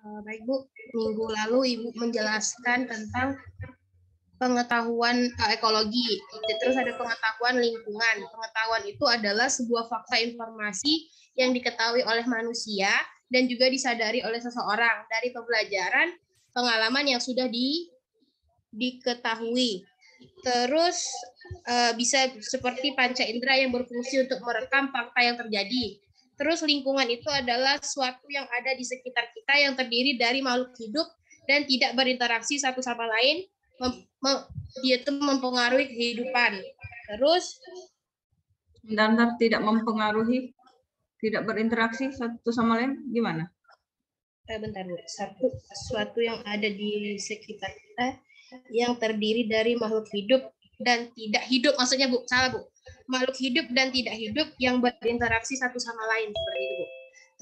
Baik Bu, minggu lalu Ibu menjelaskan tentang pengetahuan ekologi, terus ada pengetahuan lingkungan. Pengetahuan itu adalah sebuah fakta informasi yang diketahui oleh manusia dan juga disadari oleh seseorang dari pembelajaran pengalaman yang sudah diketahui. Terus bisa seperti panca indera yang berfungsi untuk merekam fakta yang terjadi. Terus lingkungan itu adalah sesuatu yang ada di sekitar kita yang terdiri dari makhluk hidup dan tidak berinteraksi satu sama lain, dia itu mempengaruhi kehidupan. Terus Bentar, tidak mempengaruhi, tidak berinteraksi satu sama lain, gimana? Bentar Bu, sesuatu yang ada di sekitar kita yang terdiri dari makhluk hidup dan tidak hidup, maksudnya Bu, salah Bu. Makhluk hidup dan tidak hidup yang berinteraksi satu sama lain, seperti itu Bu.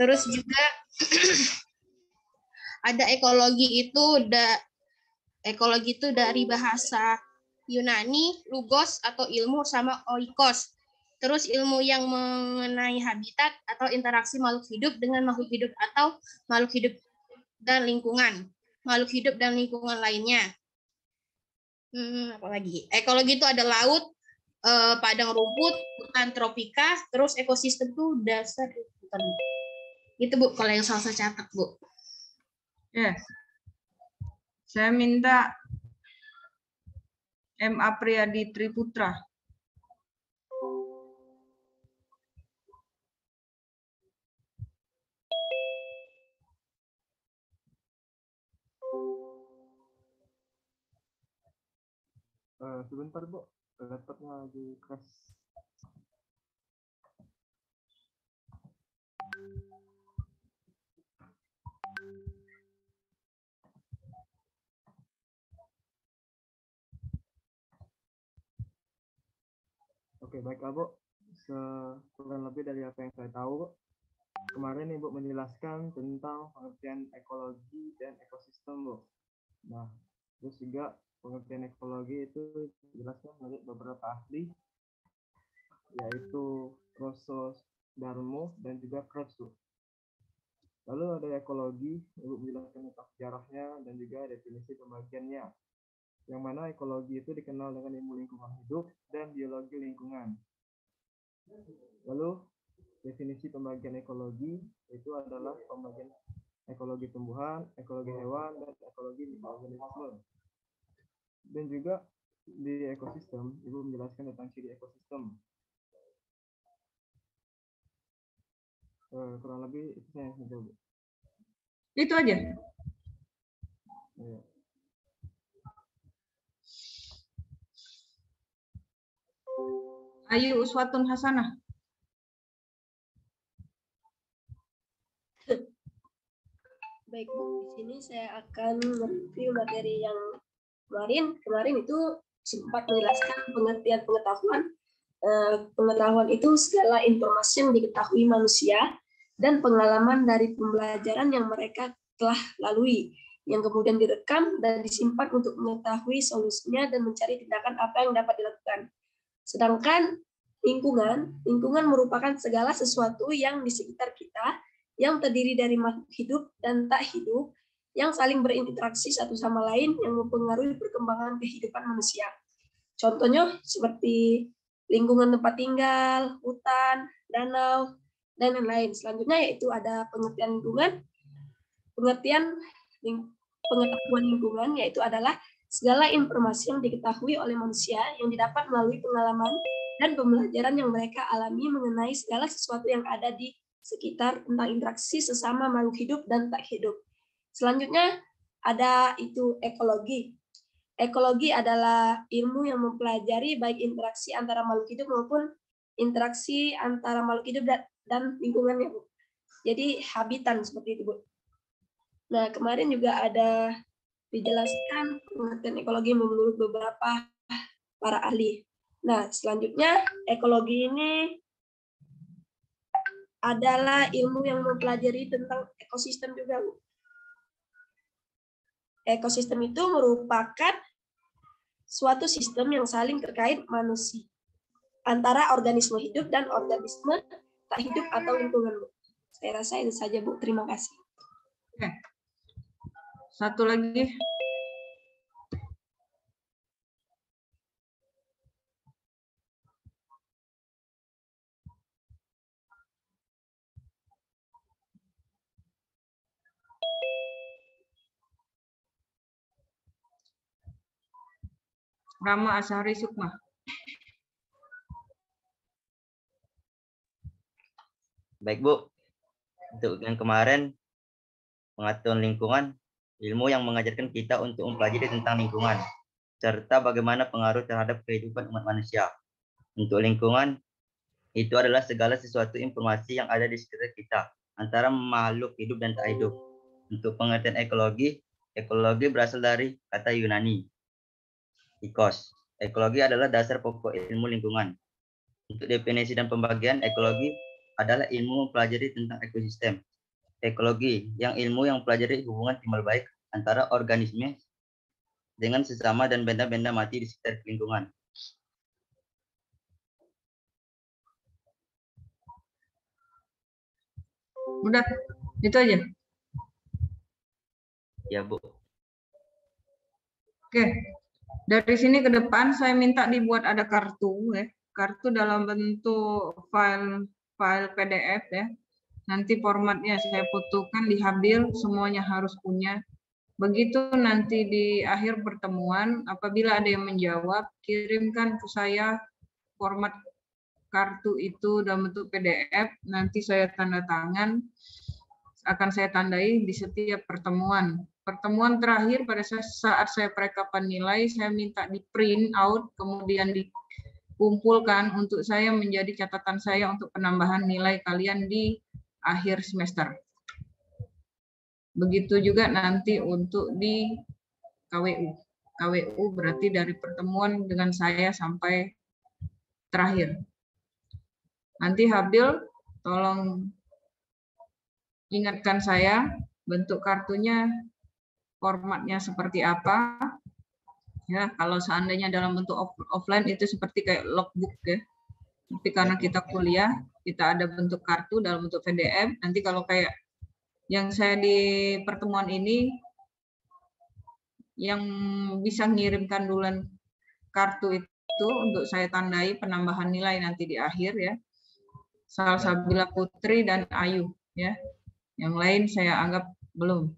Terus juga ada ekologi itu dari bahasa Yunani, logos atau ilmu sama oikos. Terus ilmu yang mengenai habitat atau interaksi makhluk hidup dengan makhluk hidup atau makhluk hidup dan lingkungan. Makhluk hidup dan lingkungan lainnya. Apalagi? Ekologi itu ada laut, padang rumput, hutan tropika, terus ekosistem itu dasar hutan. Itu Bu, kalau yang saya catat Bu. Yes. Saya minta M. Apriyadi Triputra. Sebentar Bu, laptopnya lagi crash. Oke, baiklah Bu. Kurang lebih dari apa yang saya tahu, kemarin Ibu menjelaskan tentang pengertian ekologi dan ekosistem Bu. Nah, terus juga pengertian ekologi itu dijelaskan oleh beberapa ahli, yaitu Rosso, Darmo, dan juga Krauts. Lalu ada ekologi, Ibu menjelaskan tentang sejarahnya dan juga definisi pembagiannya. Yang mana ekologi itu dikenal dengan ilmu lingkungan hidup dan biologi lingkungan. Lalu definisi pembagian ekologi itu adalah pembagian ekologi tumbuhan, ekologi hewan, dan ekologi mikroorganisme. Dan juga di ekosistem, Ibu menjelaskan tentang ciri ekosistem. Kurang lebih itu saya mencoba. Itu aja. Ya. Ayu Uswatun Hasanah. Baik Bu, di sini saya akan mereview materi yang kemarin itu sempat menjelaskan pengertian pengetahuan. Pengetahuan itu segala informasi yang diketahui manusia dan pengalaman dari pembelajaran yang mereka telah lalui, yang kemudian direkam dan disimpan untuk mengetahui solusinya dan mencari tindakan apa yang dapat dilakukan. Sedangkan lingkungan merupakan segala sesuatu yang di sekitar kita yang terdiri dari makhluk hidup dan tak hidup yang saling berinteraksi satu sama lain yang mempengaruhi perkembangan kehidupan manusia. Contohnya seperti lingkungan tempat tinggal, hutan, danau, dan lain-lain. Selanjutnya yaitu ada pengertian lingkungan. Pengetahuan lingkungan yaitu adalah segala informasi yang diketahui oleh manusia yang didapat melalui pengalaman dan pembelajaran yang mereka alami mengenai segala sesuatu yang ada di sekitar tentang interaksi sesama makhluk hidup dan tak hidup. Selanjutnya ada itu ekologi. Ekologi adalah ilmu yang mempelajari baik interaksi antara makhluk hidup maupun interaksi antara makhluk hidup dan lingkungannya, Bu. Jadi habitat seperti itu, Bu. Nah, kemarin juga ada dijelaskan pengertian ekologi menurut beberapa para ahli. Nah, selanjutnya ekologi ini adalah ilmu yang mempelajari tentang ekosistem juga, Bu. Ekosistem itu merupakan suatu sistem yang saling terkait manusia antara organisme hidup dan organisme tak hidup atau lingkungan, Bu. Saya rasa itu saja, Bu. Terima kasih. Satu lagi. Rama Ashari Sukma. Baik Bu, untuk yang kemarin pengetahuan lingkungan, ilmu yang mengajarkan kita untuk mempelajari tentang lingkungan, serta bagaimana pengaruh terhadap kehidupan umat manusia. Untuk lingkungan, itu adalah segala sesuatu informasi yang ada di sekitar kita, antara makhluk hidup dan tak hidup. Untuk pengertian ekologi, ekologi berasal dari kata Yunani, ekos. Ekologi adalah dasar pokok ilmu lingkungan. Untuk definisi dan pembagian, ekologi adalah ilmu mempelajari tentang ekosistem. Ekologi, yang ilmu yang mempelajari hubungan timbal baik antara organisme dengan sesama dan benda-benda mati di sekitar lingkungan. Udah, itu aja. Ya Bu. Oke, dari sini ke depan saya minta dibuat ada kartu, ya. Kartu dalam bentuk file PDF, ya. Nanti formatnya saya fotokan di Habil, semuanya harus punya. Begitu nanti di akhir pertemuan, apabila ada yang menjawab, kirimkan ke saya format kartu itu dalam bentuk PDF. Nanti saya tanda tangan, akan saya tandai di setiap pertemuan. Pertemuan terakhir pada saat saya perekapan nilai, saya minta di print out, kemudian dikumpulkan untuk saya menjadi catatan saya untuk penambahan nilai kalian di akhir semester. Begitu juga nanti untuk di KWU. KWU berarti dari pertemuan dengan saya sampai terakhir. Nanti Habil tolong ingatkan saya bentuk kartunya, formatnya seperti apa. Ya, kalau seandainya dalam bentuk offline itu seperti kayak logbook, ya. Tapi karena kita kuliah, kita ada bentuk kartu dalam bentuk PDF. Nanti kalau kayak yang saya di pertemuan ini, yang bisa mengirimkan duluan kartu itu untuk saya tandai penambahan nilai nanti di akhir, ya. Salsabila Putri dan Ayu, ya. Yang lain saya anggap belum.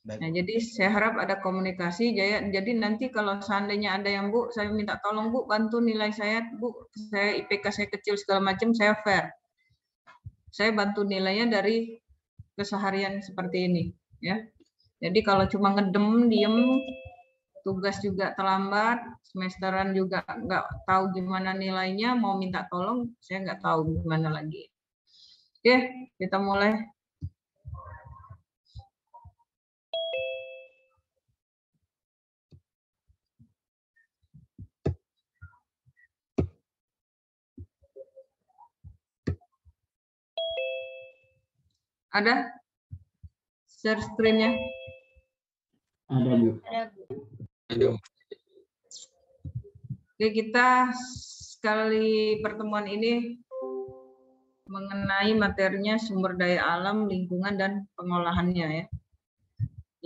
Nah, jadi saya harap ada komunikasi. Jadi nanti kalau seandainya ada yang Bu, saya minta tolong Bu bantu nilai saya, Bu, saya IPK saya kecil segala macam, saya fair. Saya bantu nilainya dari keseharian seperti ini, ya. Jadi kalau cuma ngedem, diem, tugas juga terlambat, semesteran juga nggak tahu gimana nilainya, mau minta tolong, saya nggak tahu gimana lagi. Oke, kita mulai. Ada share screen-nya? Ada Bu. Oke, kita sekali pertemuan ini mengenai materinya sumber daya alam, lingkungan, dan pengolahannya, ya.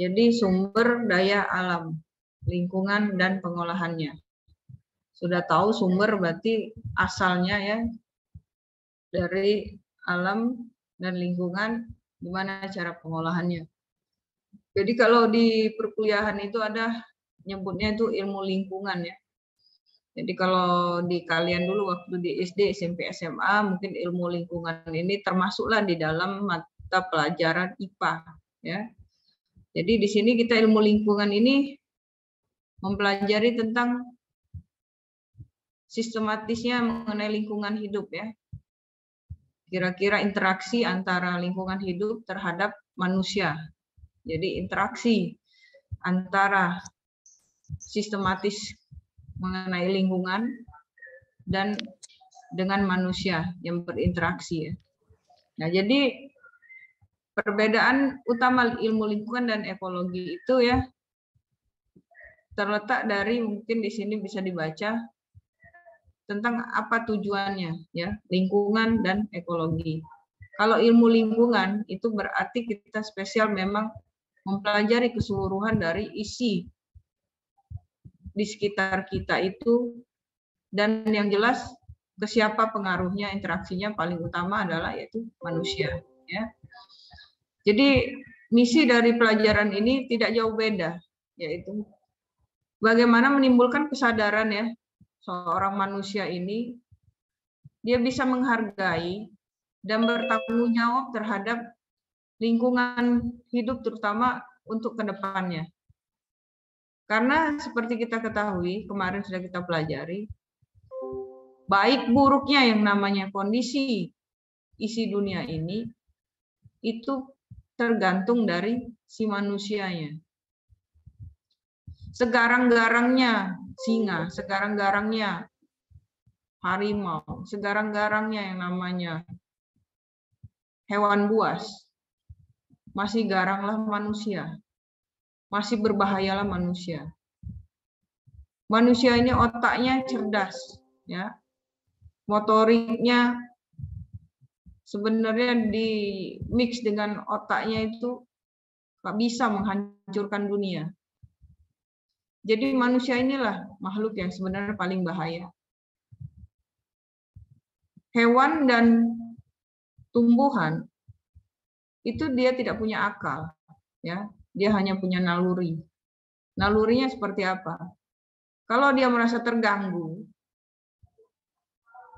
Jadi sumber daya alam, lingkungan, dan pengolahannya. Sudah tahu sumber berarti asalnya, ya, dari alam dan lingkungan, gimana cara pengolahannya. Jadi kalau di perkuliahan itu ada nyebutnya itu ilmu lingkungan, ya. Jadi kalau di kalian dulu waktu di SD, SMP, SMA, mungkin ilmu lingkungan ini termasuklah di dalam mata pelajaran IPA, ya. Jadi di sini kita ilmu lingkungan ini mempelajari tentang sistematisnya mengenai lingkungan hidup, ya. Kira-kira interaksi antara lingkungan hidup terhadap manusia. Jadi interaksi antara sistematis mengenai lingkungan dan dengan manusia yang berinteraksi, ya. Nah, jadi perbedaan utama ilmu lingkungan dan ekologi itu, ya, terletak dari, mungkin di sini bisa dibaca tentang apa tujuannya, ya, lingkungan dan ekologi. Kalau ilmu lingkungan itu berarti kita spesial memang mempelajari keseluruhan dari isi di sekitar kita itu, dan yang jelas ke siapa pengaruhnya, interaksinya paling utama adalah yaitu manusia, ya. Jadi misi dari pelajaran ini tidak jauh beda, yaitu bagaimana menimbulkan kesadaran ya seorang manusia ini dia bisa menghargai dan bertanggung jawab terhadap lingkungan hidup, terutama untuk kedepannya. Karena seperti kita ketahui, kemarin sudah kita pelajari, baik buruknya yang namanya kondisi isi dunia ini, itu tergantung dari si manusianya. Segarang-garangnya singa, segarang-garangnya harimau, segarang-garangnya yang namanya hewan buas, masih garanglah manusia, masih berbahayalah manusia. Manusia ini otaknya cerdas, ya, motoriknya sebenarnya di mix dengan otaknya itu bisa menghancurkan dunia. Jadi manusia inilah makhluk yang sebenarnya paling bahaya. Hewan dan tumbuhan itu dia tidak punya akal, ya. Dia hanya punya naluri. Nalurinya seperti apa? Kalau dia merasa terganggu,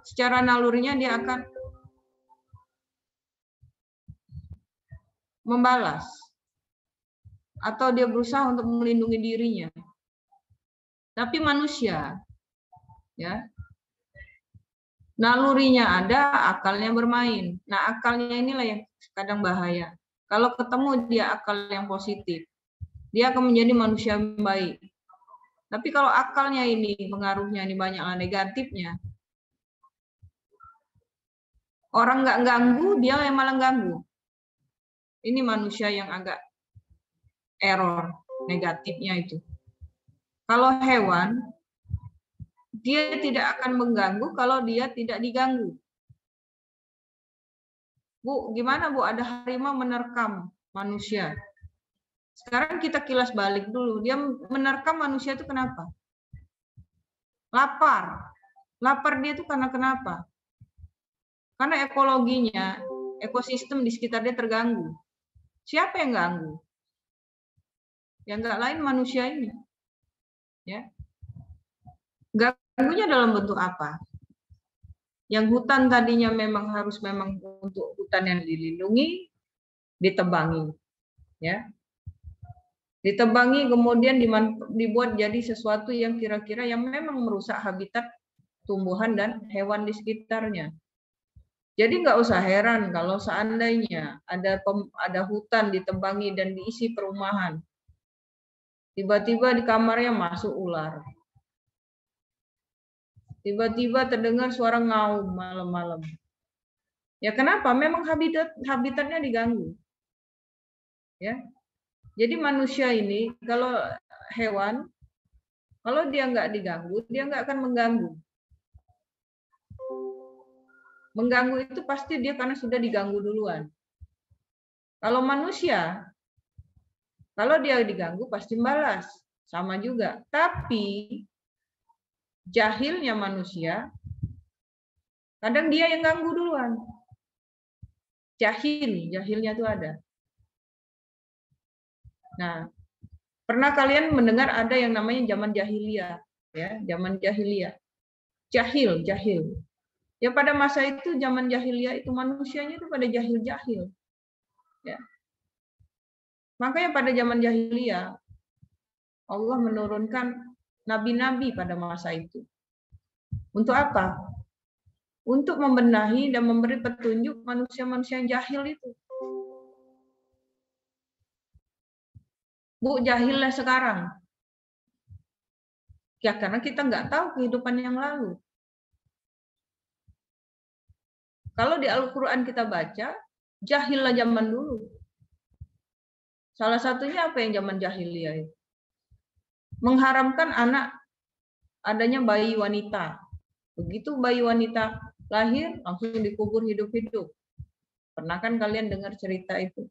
secara nalurinya dia akan membalas atau dia berusaha untuk melindungi dirinya. Tapi manusia, ya, nalurinya ada, akalnya bermain. Nah, akalnya inilah yang kadang bahaya. Kalau ketemu dia akal yang positif, dia akan menjadi manusia yang baik. Tapi kalau akalnya ini, pengaruhnya ini banyaklah negatifnya, orang nggak ganggu, dia yang malah ganggu. Ini manusia yang agak error, negatifnya itu. Kalau hewan, dia tidak akan mengganggu kalau dia tidak diganggu. Bu, gimana Bu, ada harimau menerkam manusia. Sekarang kita kilas balik dulu. Dia menerkam manusia itu kenapa? Lapar. Lapar dia itu karena kenapa? Karena ekologinya, ekosistem di sekitar dia terganggu. Siapa yang ganggu? Yang nggak lain manusia ini. Ya. Ganggunya dalam bentuk apa? Yang hutan tadinya memang harus untuk hutan yang dilindungi, ditebangi, ya, ditebangi kemudian dibuat jadi sesuatu yang kira-kira yang memang merusak habitat tumbuhan dan hewan di sekitarnya. Jadi nggak usah heran kalau seandainya ada hutan ditebangi dan diisi perumahan, tiba-tiba di kamarnya masuk ular. Tiba-tiba terdengar suara ngaum malam-malam. Ya kenapa? Memang habitatnya diganggu. Ya. Jadi manusia ini, kalau hewan, kalau dia nggak diganggu, dia nggak akan mengganggu. Mengganggu itu pasti dia karena sudah diganggu duluan. Kalau manusia, kalau dia diganggu pasti balas. Sama juga. Tapi jahilnya manusia, kadang dia yang ganggu duluan. Jahilnya itu ada. Nah, pernah kalian mendengar ada yang namanya zaman jahiliyah, ya, zaman jahiliyah. Jahil. Ya pada masa itu zaman jahiliyah itu manusianya itu pada jahil. Ya. Makanya pada zaman jahiliyah Allah menurunkan nabi-nabi pada masa itu. Untuk apa? Untuk membenahi dan memberi petunjuk manusia-manusia yang jahil itu. Bu, jahillah sekarang. Ya karena kita nggak tahu kehidupan yang lalu. Kalau di Al-Quran kita baca, jahillah zaman dulu. Salah satunya apa yang zaman jahiliyah itu? Mengharamkan adanya bayi wanita. Begitu bayi wanita lahir, langsung dikubur hidup-hidup. Pernah kan kalian dengar cerita itu?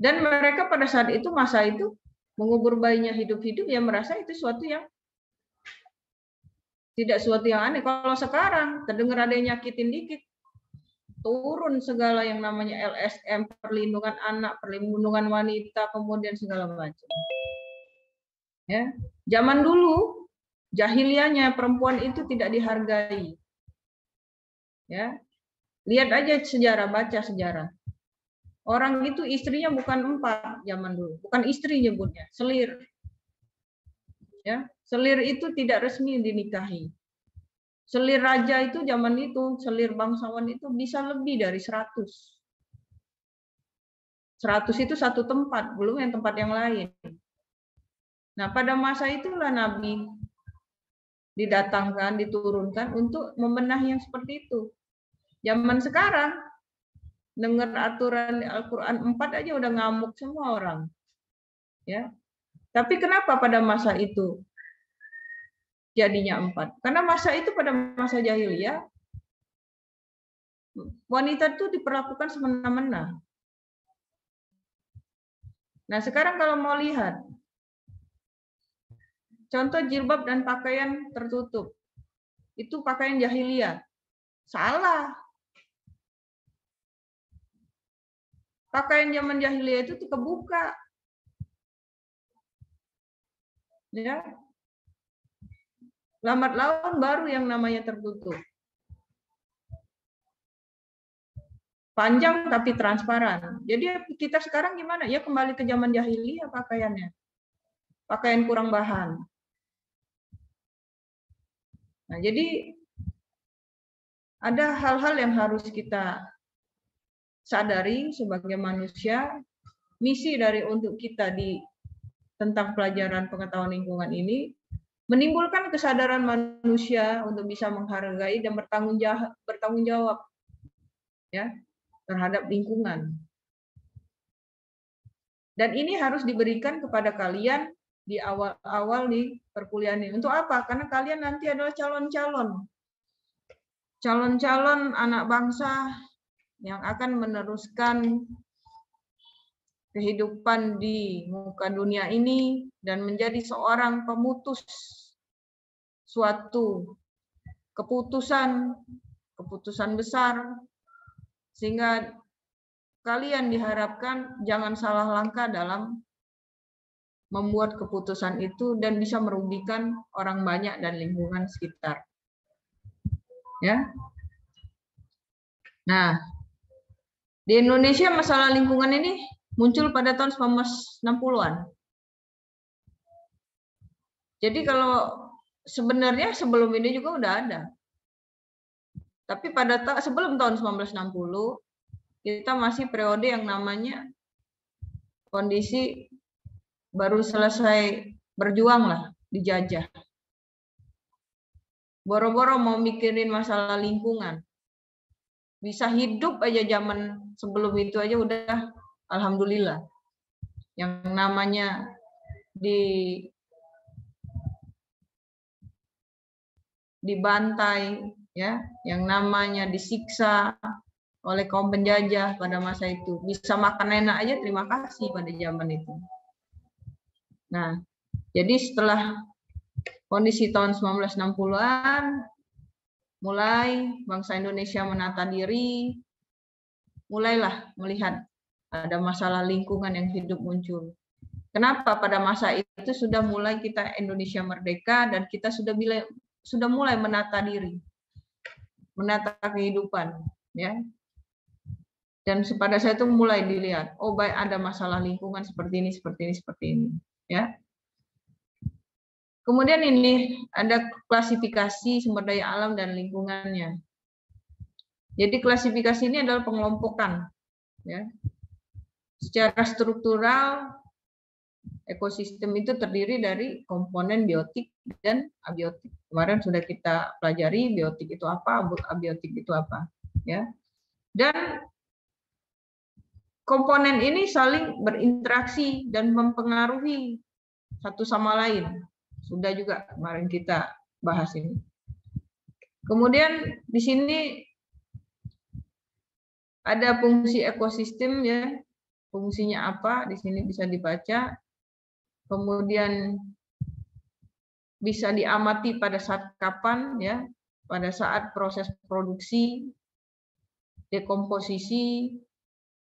Dan mereka pada saat itu, masa itu, mengubur bayinya hidup-hidup, ya merasa itu suatu yang tidak suatu yang aneh. Kalau sekarang terdengar ada yang nyakitin dikit, turun segala yang namanya LSM, perlindungan anak, perlindungan wanita, kemudian segala macam. Ya, zaman dulu jahiliahnya perempuan itu tidak dihargai. Ya, lihat aja sejarah, baca sejarah. Orang itu istrinya bukan 4 zaman dulu, bukan istri nyebutnya, selir. Ya, selir itu tidak resmi dinikahi. Selir raja itu zaman itu, selir bangsawan itu bisa lebih dari 100. 100 itu satu tempat, belum yang tempat yang lain. Nah, pada masa itulah Nabi didatangkan, diturunkan untuk membenahi yang seperti itu. Zaman sekarang, dengar aturan Al-Quran 4 aja udah ngamuk semua orang. Ya. Tapi kenapa pada masa itu jadinya 4? Karena masa itu, pada masa jahiliyah, wanita itu diperlakukan semena-mena. Nah, sekarang kalau mau lihat, contoh jilbab dan pakaian tertutup, itu pakaian jahiliyah. Salah. Pakaian zaman jahiliyah itu kebuka. Ya. Lambat laun baru yang namanya tertutup. Panjang tapi transparan. Jadi kita sekarang gimana? Ya kembali ke zaman jahiliyah pakaiannya. Pakaian kurang bahan. Nah, jadi ada hal-hal yang harus kita sadari sebagai manusia. Misi dari untuk kita tentang pelajaran pengetahuan lingkungan ini menimbulkan kesadaran manusia untuk bisa menghargai dan bertanggung jawab ya terhadap lingkungan. Dan ini harus diberikan kepada kalian di awal-awal di perkuliahan ini. Untuk apa? Karena kalian nanti adalah calon-calon anak bangsa yang akan meneruskan kehidupan di muka dunia ini dan menjadi seorang pemutus suatu keputusan besar, sehingga kalian diharapkan jangan salah langkah dalam membuat keputusan itu dan bisa merugikan orang banyak dan lingkungan sekitar. Ya. Nah, di Indonesia masalah lingkungan ini muncul pada tahun 1960-an. Jadi kalau sebenarnya sebelum ini juga udah ada. Tapi sebelum tahun 1960, kita masih periode yang namanya kondisi baru selesai berjuang lah, dijajah. Boro-boro mau mikirin masalah lingkungan. Bisa hidup aja zaman sebelum itu aja udah alhamdulillah. Yang namanya dibantai ya, yang namanya disiksa oleh kaum penjajah pada masa itu, bisa makan enak aja terima kasih pada zaman itu. Nah, jadi setelah kondisi tahun 1960-an mulai bangsa Indonesia menata diri, mulailah melihat ada masalah lingkungan yang hidup muncul. Kenapa? Pada masa itu sudah mulai kita Indonesia merdeka dan kita sudah mulai menata diri, menata kehidupan, ya. Dan pada saat itu mulai dilihat, oh baik ada masalah lingkungan seperti ini, ya. Kemudian ini ada klasifikasi sumber daya alam dan lingkungannya. Jadi klasifikasi ini adalah pengelompokan, ya. Secara struktural ekosistem itu terdiri dari komponen biotik dan abiotik. Kemarin sudah kita pelajari biotik itu apa, abiotik itu apa, ya. Dan komponen ini saling berinteraksi dan mempengaruhi satu sama lain. Sudah juga kemarin kita bahas ini. Kemudian di sini ada fungsi ekosistem, ya. fungsinya apa, di sini bisa dibaca. Kemudian bisa diamati pada saat kapan, ya, pada saat proses produksi, dekomposisi,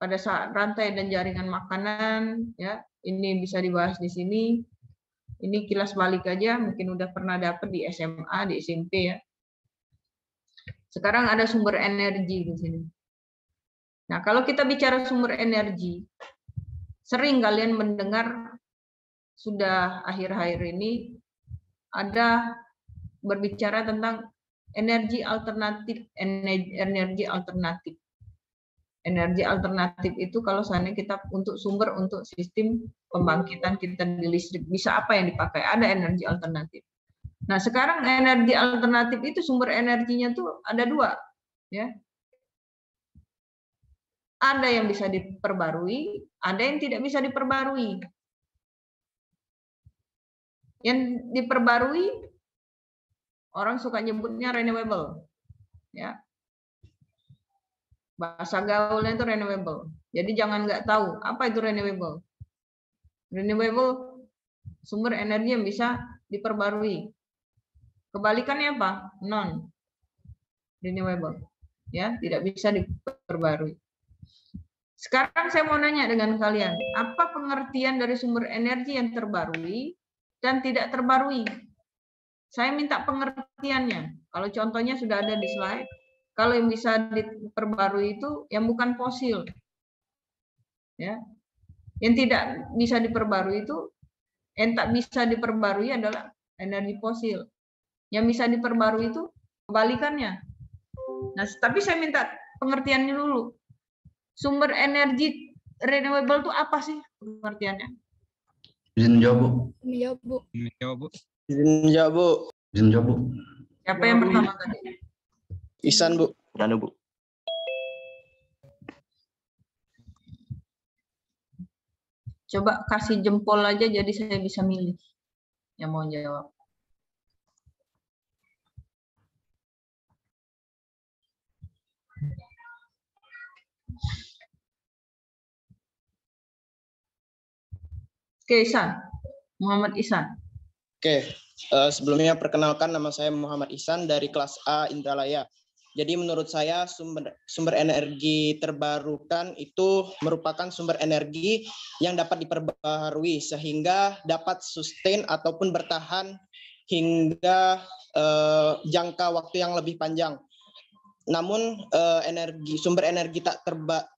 pada saat rantai dan jaringan makanan, ya. Ini bisa dibahas di sini. Ini kilas balik aja, mungkin udah pernah dapat di SMA, di SMP, ya. Sekarang ada sumber energi di sini. Nah, kalau kita bicara sumber energi, sering kalian mendengar sudah akhir-akhir ini ada berbicara tentang energi alternatif, energi alternatif. Energi alternatif itu kalau seandainya kita untuk sumber untuk sistem pembangkitan kita di listrik, bisa apa yang dipakai? Ada energi alternatif. Nah, sekarang energi alternatif itu sumber energinya tuh ada dua, ya. Ada yang bisa diperbarui, ada yang tidak bisa diperbarui. Yang diperbarui orang suka nyebutnya renewable, ya. Bahasa gaulnya itu renewable. Jadi jangan nggak tahu apa itu renewable. Renewable sumber energi yang bisa diperbarui. Kebalikannya apa? Non renewable, ya, tidak bisa diperbarui. Sekarang saya mau nanya dengan kalian, apa pengertian dari sumber energi yang terbarui dan tidak terbarui? Saya minta pengertiannya. Kalau contohnya sudah ada di slide. Kalau yang bisa diperbarui itu yang bukan fosil, ya. Yang tidak bisa diperbarui itu, yang tak bisa diperbarui adalah energi fosil. Yang bisa diperbarui itu kebalikannya. Nah, tapi saya minta pengertiannya dulu. Sumber energi renewable itu apa sih pengertiannya? Izin jawab, Bu. Menjawab, Bu. Menjawab, Bu. Izin jawab, Bu. Izin jawab, Bu. Siapa yang pertama tadi? Ihsan, Bu. Danu, Bu. Coba kasih jempol aja jadi saya bisa milih yang mau jawab. Oke, Ihsan. Muhammad Ihsan. Oke, sebelumnya perkenalkan, nama saya Muhammad Ihsan dari kelas A Indralaya. Jadi menurut saya sumber energi terbarukan itu merupakan sumber energi yang dapat diperbaharui sehingga dapat sustain ataupun bertahan hingga jangka waktu yang lebih panjang. Namun sumber energi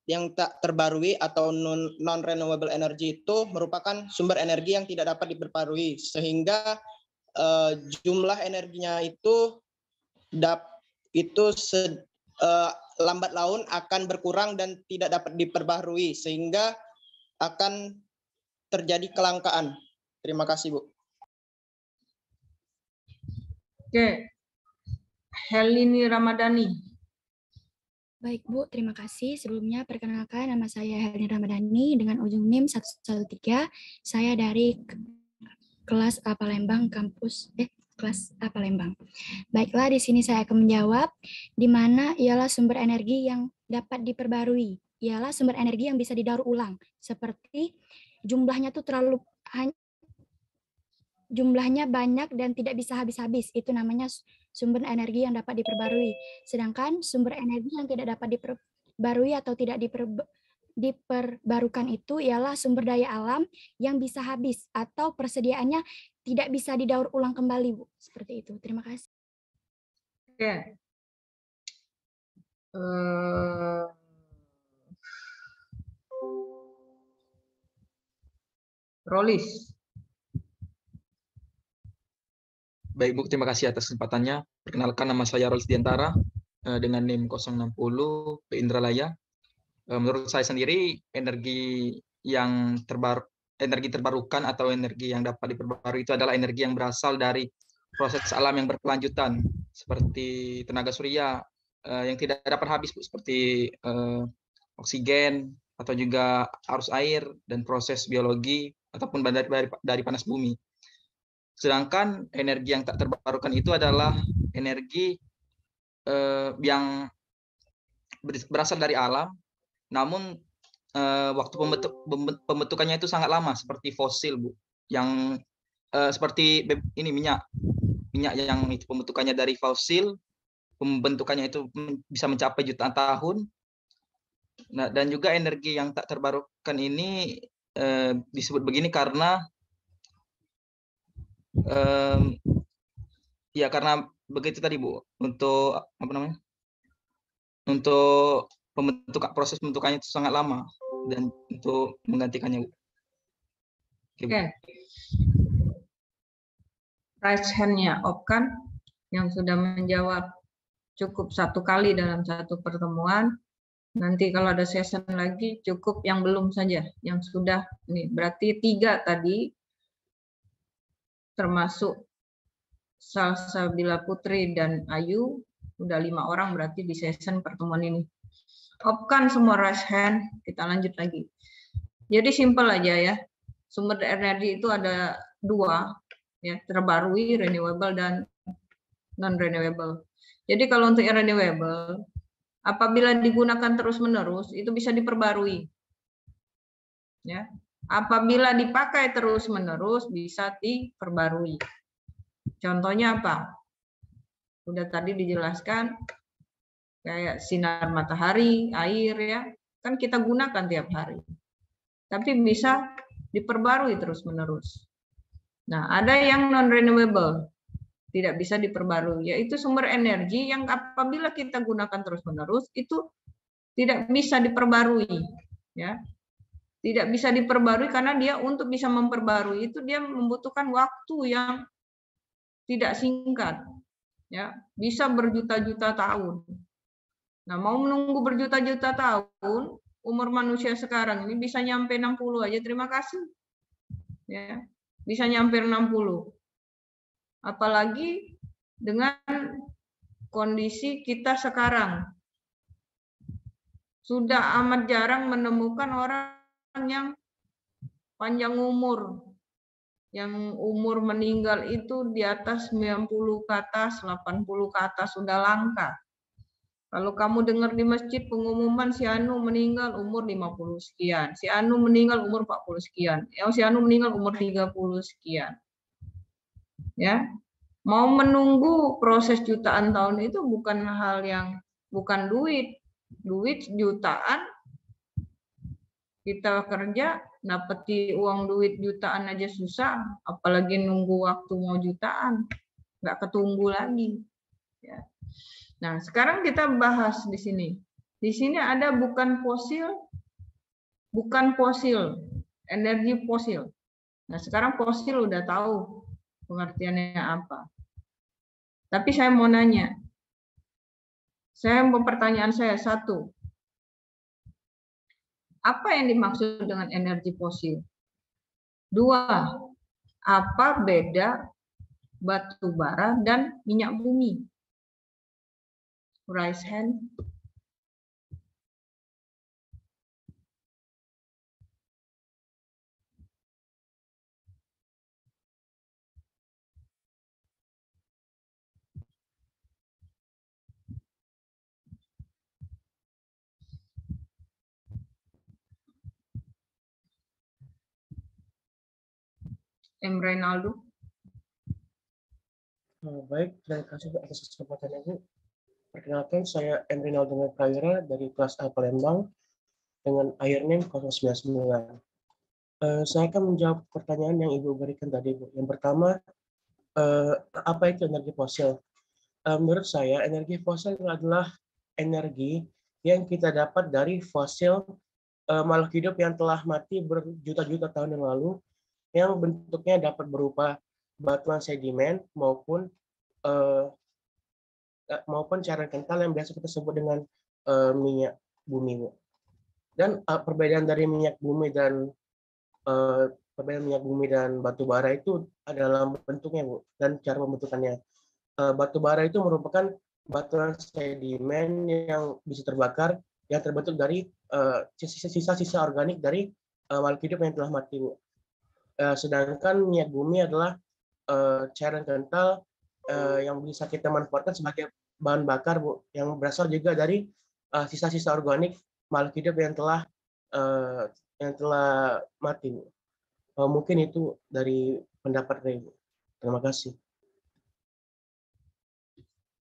yang tak terbarui atau non renewable energy itu merupakan sumber energi yang tidak dapat diperbarui sehingga jumlah energinya itu lambat laun akan berkurang dan tidak dapat diperbarui sehingga akan terjadi kelangkaan. Terima kasih, Bu. Oke. Helini Ramadhani. Baik, Bu. Terima kasih. Sebelumnya, perkenalkan nama saya Helini Ramadhani dengan ujung NIM 113. Saya dari kelas A Palembang, kelas A Palembang. Baiklah, di sini saya akan menjawab di mana ialah sumber energi yang dapat diperbarui. Ialah sumber energi yang bisa didaur ulang. Seperti jumlahnya tuh jumlahnya banyak dan tidak bisa habis-habis. Itu namanya sumber energi yang dapat diperbarui. Sedangkan sumber energi yang tidak dapat diperbarui atau tidak diperbarukan itu ialah sumber daya alam yang bisa habis atau persediaannya tidak bisa didaur ulang kembali, Bu. Seperti itu. Terima kasih. Oke. Rolis. Baik, Bu, terima kasih atas kesempatannya. Perkenalkan, nama saya Rolis Diantara dengan NIM 060 P Indralaya. Menurut saya sendiri, energi terbarukan atau energi yang dapat diperbarui itu adalah energi yang berasal dari proses alam yang berkelanjutan, seperti tenaga surya yang tidak dapat habis, Bu, seperti oksigen atau juga arus air dan proses biologi ataupun dari panas bumi. Sedangkan energi yang tak terbarukan itu adalah energi yang berasal dari alam, namun waktu pembentukannya itu sangat lama seperti fosil, Bu. Yang seperti ini minyak yang itu pembentukannya dari fosil, pembentukannya itu bisa mencapai jutaan tahun. Nah, dan juga energi yang tak terbarukan ini disebut begini karena ya karena begitu tadi, Bu, untuk apa namanya? Untuk proses pembentukannya itu sangat lama dan untuk menggantikannya, Bu. Oke. Raise hand-nya Opkan yang sudah menjawab cukup 1 kali dalam 1 pertemuan. Nanti kalau ada session lagi cukup yang belum saja, yang sudah ini berarti 3 tadi termasuk Salsabila Putri dan Ayu, udah 5 orang berarti di session pertemuan ini. Opkan semua raise hand, kita lanjut lagi. Jadi simple aja ya. Sumber energi itu ada 2 ya, terbarui, renewable dan non renewable. Jadi kalau untuk renewable apabila digunakan terus-menerus itu bisa diperbarui. Ya. Apabila dipakai terus-menerus bisa diperbarui. Contohnya apa? Udah tadi dijelaskan kayak sinar matahari, air ya. Kan kita gunakan tiap hari. Tapi bisa diperbarui terus-menerus. Nah, ada yang non renewable. Tidak bisa diperbarui, yaitu sumber energi yang apabila kita gunakan terus-menerus itu tidak bisa diperbarui, ya. Tidak bisa diperbarui karena dia untuk bisa memperbarui itu dia membutuhkan waktu yang tidak singkat, ya. Bisa berjuta-juta tahun. Nah, mau menunggu berjuta-juta tahun, umur manusia sekarang ini bisa nyampe 60 aja, terima kasih. Ya. Bisa nyampe 60. Apalagi dengan kondisi kita sekarang. Sudah amat jarang menemukan orang yang panjang umur. Yang umur meninggal itu di atas 90 ke atas, 80 ke atas, sudah langka. Kalau kamu dengar di masjid pengumuman si Anu meninggal umur 50 sekian, si Anu meninggal umur 40 sekian, si Anu meninggal umur 30 sekian. Ya, mau menunggu proses jutaan tahun itu bukan hal yang bukan duit jutaan kita kerja dapeti uang duit jutaan aja susah, apalagi nunggu waktu mau jutaan nggak ketunggu lagi. Ya. Nah sekarang kita bahas di sini. Di sini ada bukan fosil, energi fosil. Nah sekarang fosil udah tahu pengertiannya apa. Tapi saya mau nanya, pertanyaan saya 1. Apa yang dimaksud dengan energi fosil? 2. Apa beda batu bara dan minyak bumi? Raise hand. M. Reynaldo. Baik, terima kasih atas kesempatannya, Bu. Perkenalkan, saya M. Reynaldo Prawira dari kelas A Palembang dengan airname 099. Saya akan menjawab pertanyaan yang Ibu berikan tadi, Bu. Yang pertama, apa itu energi fosil? Menurut saya, energi fosil adalah energi yang kita dapat dari fosil makhluk hidup yang telah mati berjuta-juta tahun yang lalu, yang bentuknya dapat berupa batuan sedimen maupun cairan kental yang biasa kita sebut dengan minyak bumi. Dan perbedaan dari minyak bumi dan batu bara itu adalah bentuknya, Bu, dan cara pembentukannya. Batu bara itu merupakan batuan sedimen yang bisa terbakar yang terbentuk dari sisa-sisa organik dari makhluk hidup yang telah mati, Bu. Sedangkan minyak bumi adalah cairan kental yang bisa kita manfaatkan sebagai bahan bakar, Bu, yang berasal juga dari sisa-sisa organik makhluk hidup yang telah yang telah mati, Bu. Mungkin itu dari pendapat dari Ibu. Terima kasih.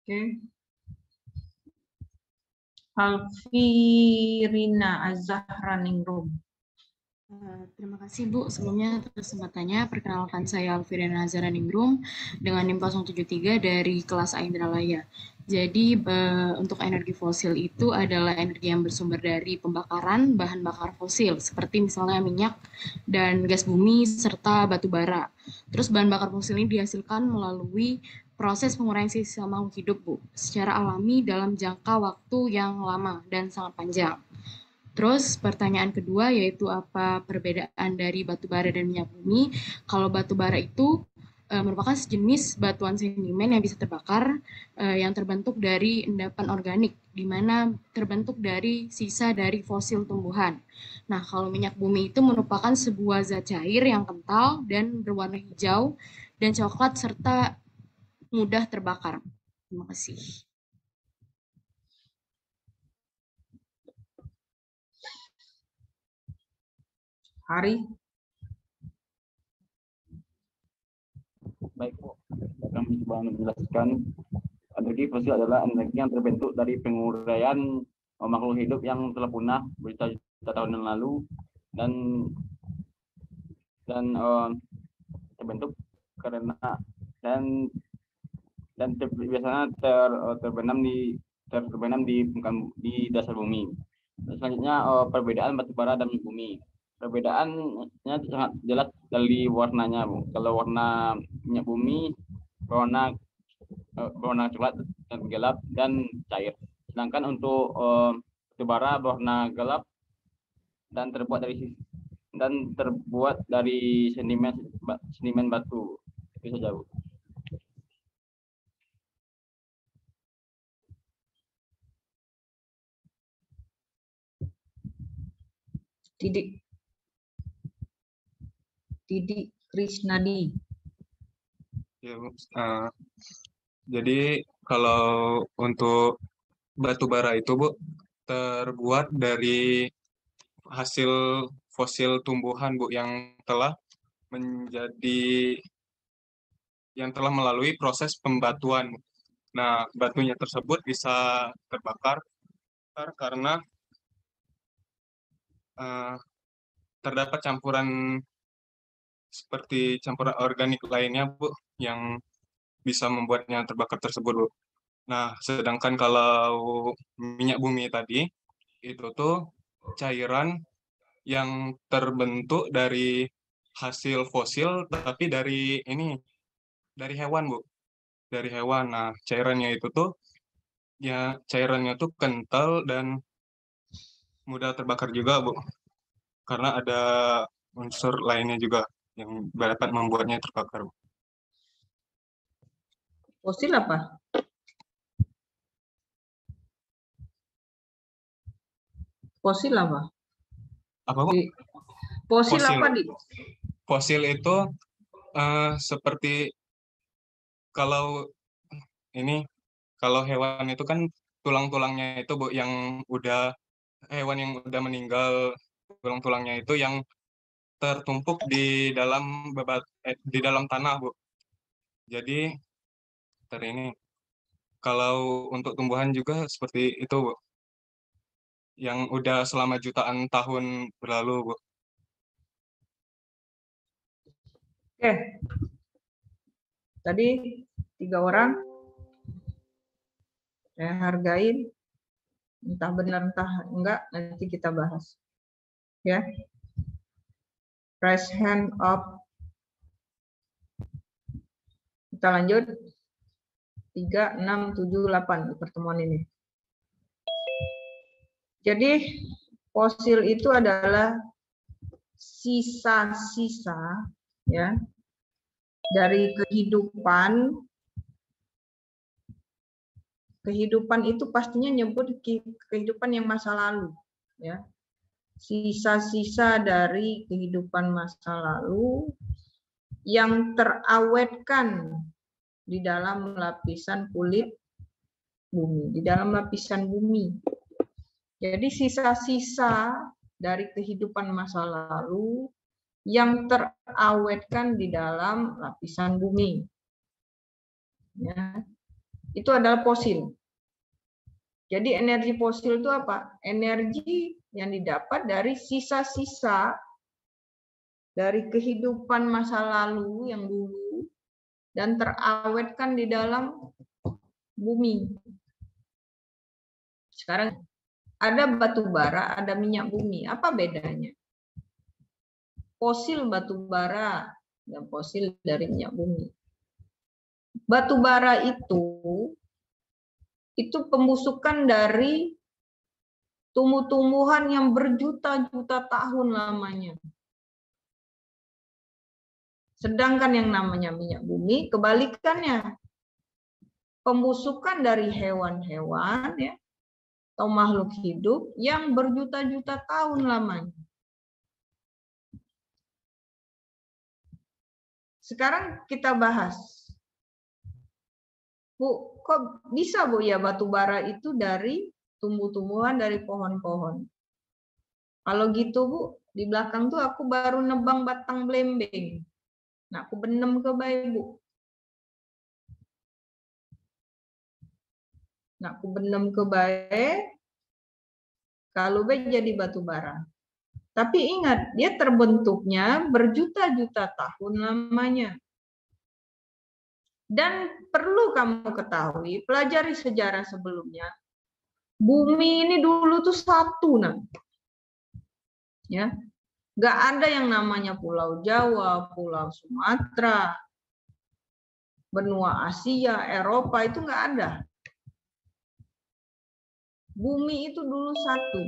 Oke. Alfirina Azahra Ningrum. Terima kasih Bu sebelumnya atas kesempatannya. Perkenalkan saya Alfirina Azahra Ningrum dengan NIM 073 dari kelas A Indralaya. Jadi untuk energi fosil itu adalah energi yang bersumber dari pembakaran bahan bakar fosil seperti misalnya minyak dan gas bumi serta batu bara. Terus bahan bakar fosil ini dihasilkan melalui proses pengurangan sisa makhluk hidup, Bu, secara alami dalam jangka waktu yang lama dan sangat panjang. Terus pertanyaan kedua yaitu apa perbedaan dari batu bara dan minyak bumi? Kalau batu bara itu merupakan sejenis batuan sedimen yang bisa terbakar yang terbentuk dari endapan organik, di mana terbentuk dari sisa dari fosil tumbuhan. Nah, kalau minyak bumi itu merupakan sebuah zat cair yang kental dan berwarna hijau dan coklat serta mudah terbakar. Terima kasih. Hari. Baik, Bu. Kami coba menjelaskan energi fosil adalah energi yang terbentuk dari penguraian makhluk hidup yang telah punah berjuta tahun yang lalu dan terbentuk karena dan biasanya terbenam di dasar bumi. Selanjutnya perbedaan batu bara dan bumi. Perbedaannya sangat jelas dari warnanya, Bu. Kalau warna minyak bumi berwarna coklat dan gelap dan cair. Sedangkan untuk batu bara berwarna gelap dan terbuat dari sedimen batu. Itu saja, Bu. Didi Krisnadi. Ya, Bu. Jadi kalau untuk batu bara itu, Bu, terbuat dari hasil fosil tumbuhan, Bu, yang telah melalui proses pembatuan. Nah, batunya tersebut bisa terbakar karena terdapat campuran seperti campuran organik lainnya, Bu, yang bisa membuatnya terbakar tersebut, Bu. Nah, sedangkan kalau minyak bumi tadi, itu tuh cairan yang terbentuk dari hasil fosil, tapi dari hewan, Bu. Dari hewan. Nah, cairannya tuh kental dan mudah terbakar juga, Bu. Karena ada unsur lainnya juga yang dapat membuatnya terbakar. Fosil apa? Fosil apa? Apa, Bu? Fosil apa, Di? Fosil itu seperti kalau hewan itu kan tulang-tulangnya itu, Bu, hewan yang udah meninggal, tulang-tulangnya itu yang tertumpuk di dalam tanah, Bu. Jadi kalau untuk tumbuhan juga seperti itu, Bu. Yang udah selama jutaan tahun berlalu, Bu. Oke. Tadi 3 orang. Saya hargain. Entah benar, entah enggak, nanti kita bahas. Ya. Raise hand up. Kita lanjut. 3, 6, 7, 8 di pertemuan ini. Jadi fosil itu adalah sisa-sisa ya dari kehidupan. Kehidupan itu pastinya nyebut kehidupan yang masa lalu, ya. Sisa-sisa dari kehidupan masa lalu yang terawetkan di dalam lapisan kulit bumi, di dalam lapisan bumi. Jadi sisa-sisa dari kehidupan masa lalu yang terawetkan di dalam lapisan bumi. Ya, itu adalah fosil. Jadi energi fosil itu apa? Energi yang didapat dari sisa-sisa dari kehidupan masa lalu yang dulu dan terawetkan di dalam bumi. Sekarang ada batu bara, ada minyak bumi. Apa bedanya? Fosil batu bara dan fosil dari minyak bumi. Batu bara itu pembusukan dari tumbuh-tumbuhan yang berjuta-juta tahun lamanya. Sedangkan yang namanya minyak bumi kebalikannya. Pembusukan dari hewan-hewan ya, atau makhluk hidup yang berjuta-juta tahun lamanya. Sekarang kita bahas. Bu, kok bisa Bu ya batu bara itu dari tumbuh-tumbuhan, dari pohon-pohon? Kalau gitu Bu, di belakang tuh aku baru nebang batang belembeng. Nah, aku benem ke bayi Bu. Nah, aku benem ke bayi, kalau bayi jadi batu bara. Tapi ingat, dia terbentuknya berjuta-juta tahun lamanya. Dan perlu kamu ketahui, pelajari sejarah sebelumnya, bumi ini dulu tuh satu, nah. Ya. Nggak ada yang namanya Pulau Jawa, Pulau Sumatera, benua Asia, Eropa, itu nggak ada. Bumi itu dulu satu.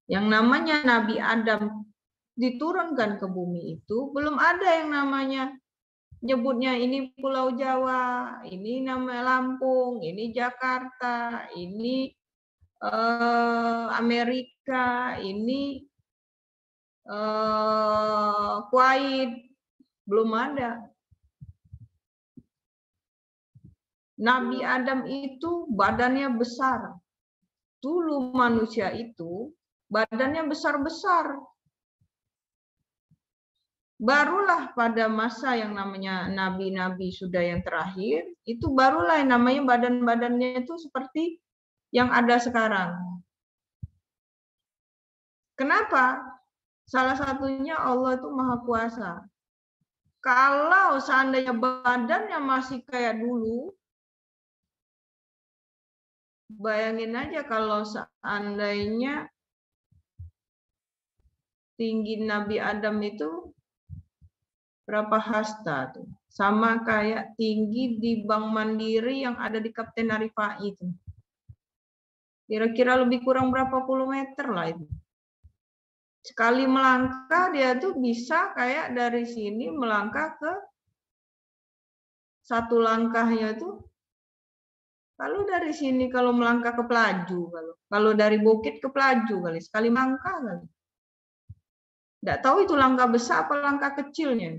Yang namanya Nabi Adam diturunkan ke bumi itu, belum ada yang namanya nyebutnya ini Pulau Jawa, ini nama Lampung, ini Jakarta, ini Amerika, ini Kuwait, belum ada. Nabi Adam itu badannya besar. Dulu manusia itu badannya besar-besar. Barulah pada masa yang namanya nabi-nabi sudah yang terakhir, itu barulah yang namanya badan-badannya itu seperti yang ada sekarang. Kenapa? Salah satunya Allah itu Maha Kuasa. Kalau seandainya badannya masih kayak dulu, bayangin aja kalau seandainya tinggi Nabi Adam itu berapa hasta tuh? Sama kayak tinggi di Bank Mandiri yang ada di Kapten Arifai itu. Kira-kira lebih kurang berapa puluh meter lah itu. Sekali melangkah dia tuh bisa kayak dari sini melangkah ke satu langkahnya tuh. Kalau dari sini kalau melangkah ke Pelaju, kalau dari Bukit ke Pelaju kali, sekali melangkah kali. Nggak tahu itu langkah besar apa langkah kecilnya.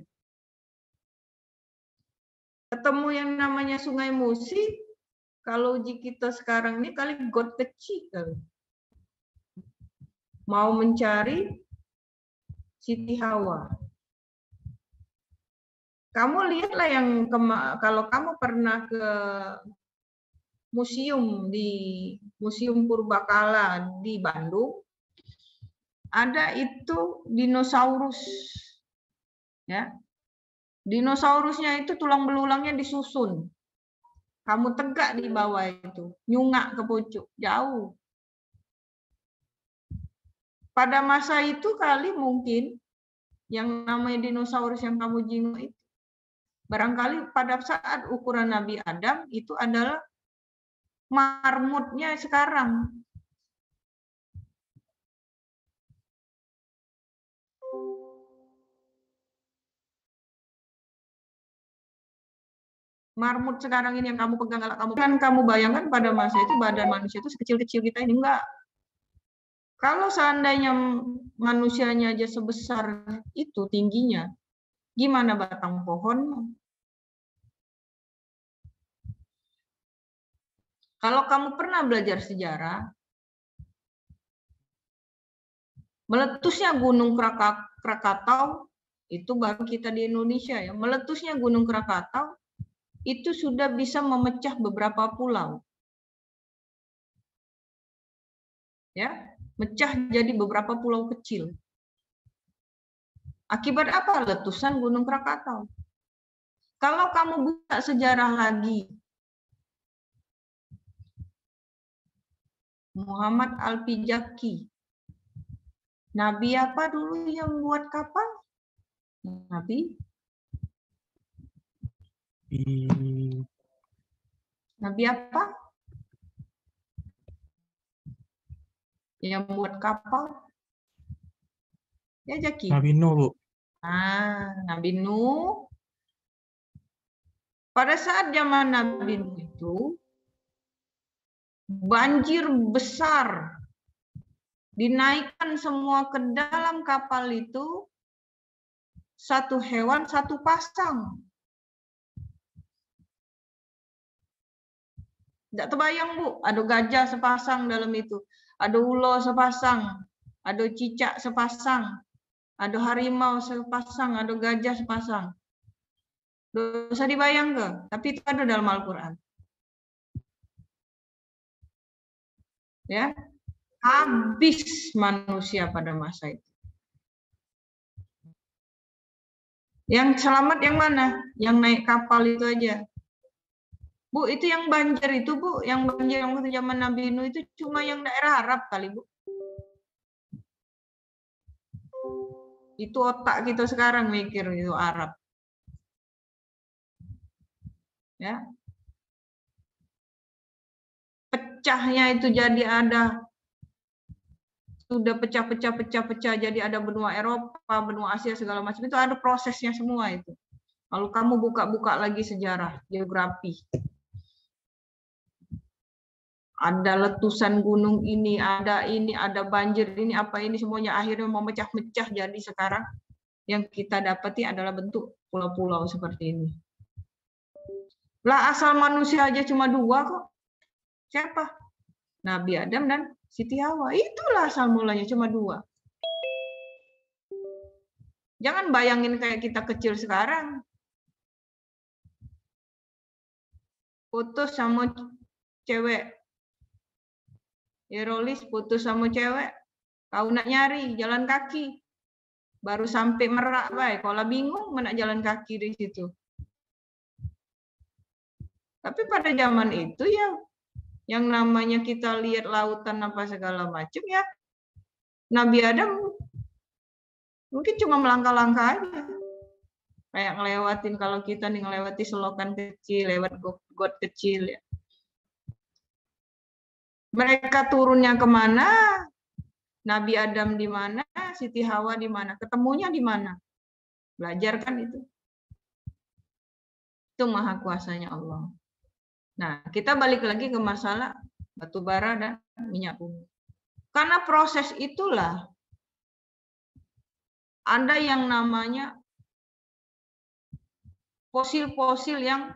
Ketemu yang namanya Sungai Musi, kalau uji kita sekarang ini kali got kecil kali. Mau mencari Siti Hawa. Kamu lihatlah yang kalau kamu pernah ke museum di Museum Purbakala di Bandung, ada itu dinosaurus, ya. Dinosaurusnya itu tulang belulangnya disusun. Kamu tegak di bawah itu, nyungak ke pucuk, jauh. Pada masa itu kali mungkin yang namanya dinosaurus yang kamu jinguk itu, barangkali pada saat ukuran Nabi Adam itu adalah marmutnya sekarang. Marmut sekarang ini yang kamu pegang, kamu bayangkan pada masa itu badan manusia itu sekecil-kecil kita ini, enggak. Kalau seandainya manusianya aja sebesar itu tingginya, gimana batang pohon? Kalau kamu pernah belajar sejarah, Meletusnya Gunung Krakatau itu baru kita di Indonesia ya. Meletusnya Gunung Krakatau itu sudah bisa memecah beberapa pulau. Ya, mecah jadi beberapa pulau kecil. Akibat apa? Letusan Gunung Krakatau. Kalau kamu buka sejarah lagi, Muhammad Al-Fijaki, nabi apa dulu yang buat kapal? Nabi apa? Yang buat kapal? Ya, Jaki. Nabi Nuh, Bu. Nabi Nuh. Pada saat zaman Nabi Nuh itu, banjir besar. Dinaikkan semua ke dalam kapal itu, satu hewan, satu pasang. Tidak terbayang, Bu, ada gajah sepasang dalam itu, ada ulo sepasang, ada cicak sepasang, ada harimau sepasang, ada gajah sepasang. Bisa dibayang ke? Tapi itu ada dalam Al-Quran. Ya, habis manusia pada masa itu. Yang selamat yang mana? Yang naik kapal itu aja. Bu, itu yang banjir itu, Bu, yang banjir yang waktu zaman Nabi Nuh itu cuma yang daerah Arab kali, Bu. Itu otak kita sekarang mikir itu Arab. Ya. Pecahnya itu jadi ada, sudah pecah jadi ada benua Eropa, benua Asia segala macam, itu ada prosesnya semua itu. Kalau kamu buka-buka lagi sejarah, geografi. Ada letusan gunung ini, ada banjir ini, apa ini semuanya akhirnya memecah-mecah jadi sekarang yang kita dapati adalah bentuk pulau-pulau seperti ini. Lah asal manusia aja cuma 2 kok. Siapa? Nabi Adam dan Siti Hawa. Itulah asal mulanya cuma 2. Jangan bayangin kayak kita kecil sekarang. Putus sama cewek. Yerolis putus sama cewek. Kau nak nyari jalan kaki. Baru sampai Merak, baik. Kalau bingung mana jalan kaki di situ. Tapi pada zaman itu ya, yang namanya kita lihat lautan apa segala macam ya, Nabi Adam mungkin cuma melangkah-langkah aja. Kayak ngelewatin, kalau kita nih ngelewati selokan kecil, lewat got kecil ya. Mereka turunnya kemana? Nabi Adam di mana? Siti Hawa di mana? Ketemunya di mana? Belajar kan itu. Itu maha kuasanya Allah. Nah, kita balik lagi ke masalah batu bara dan minyak bumi. Karena proses itulah ada yang namanya fosil-fosil yang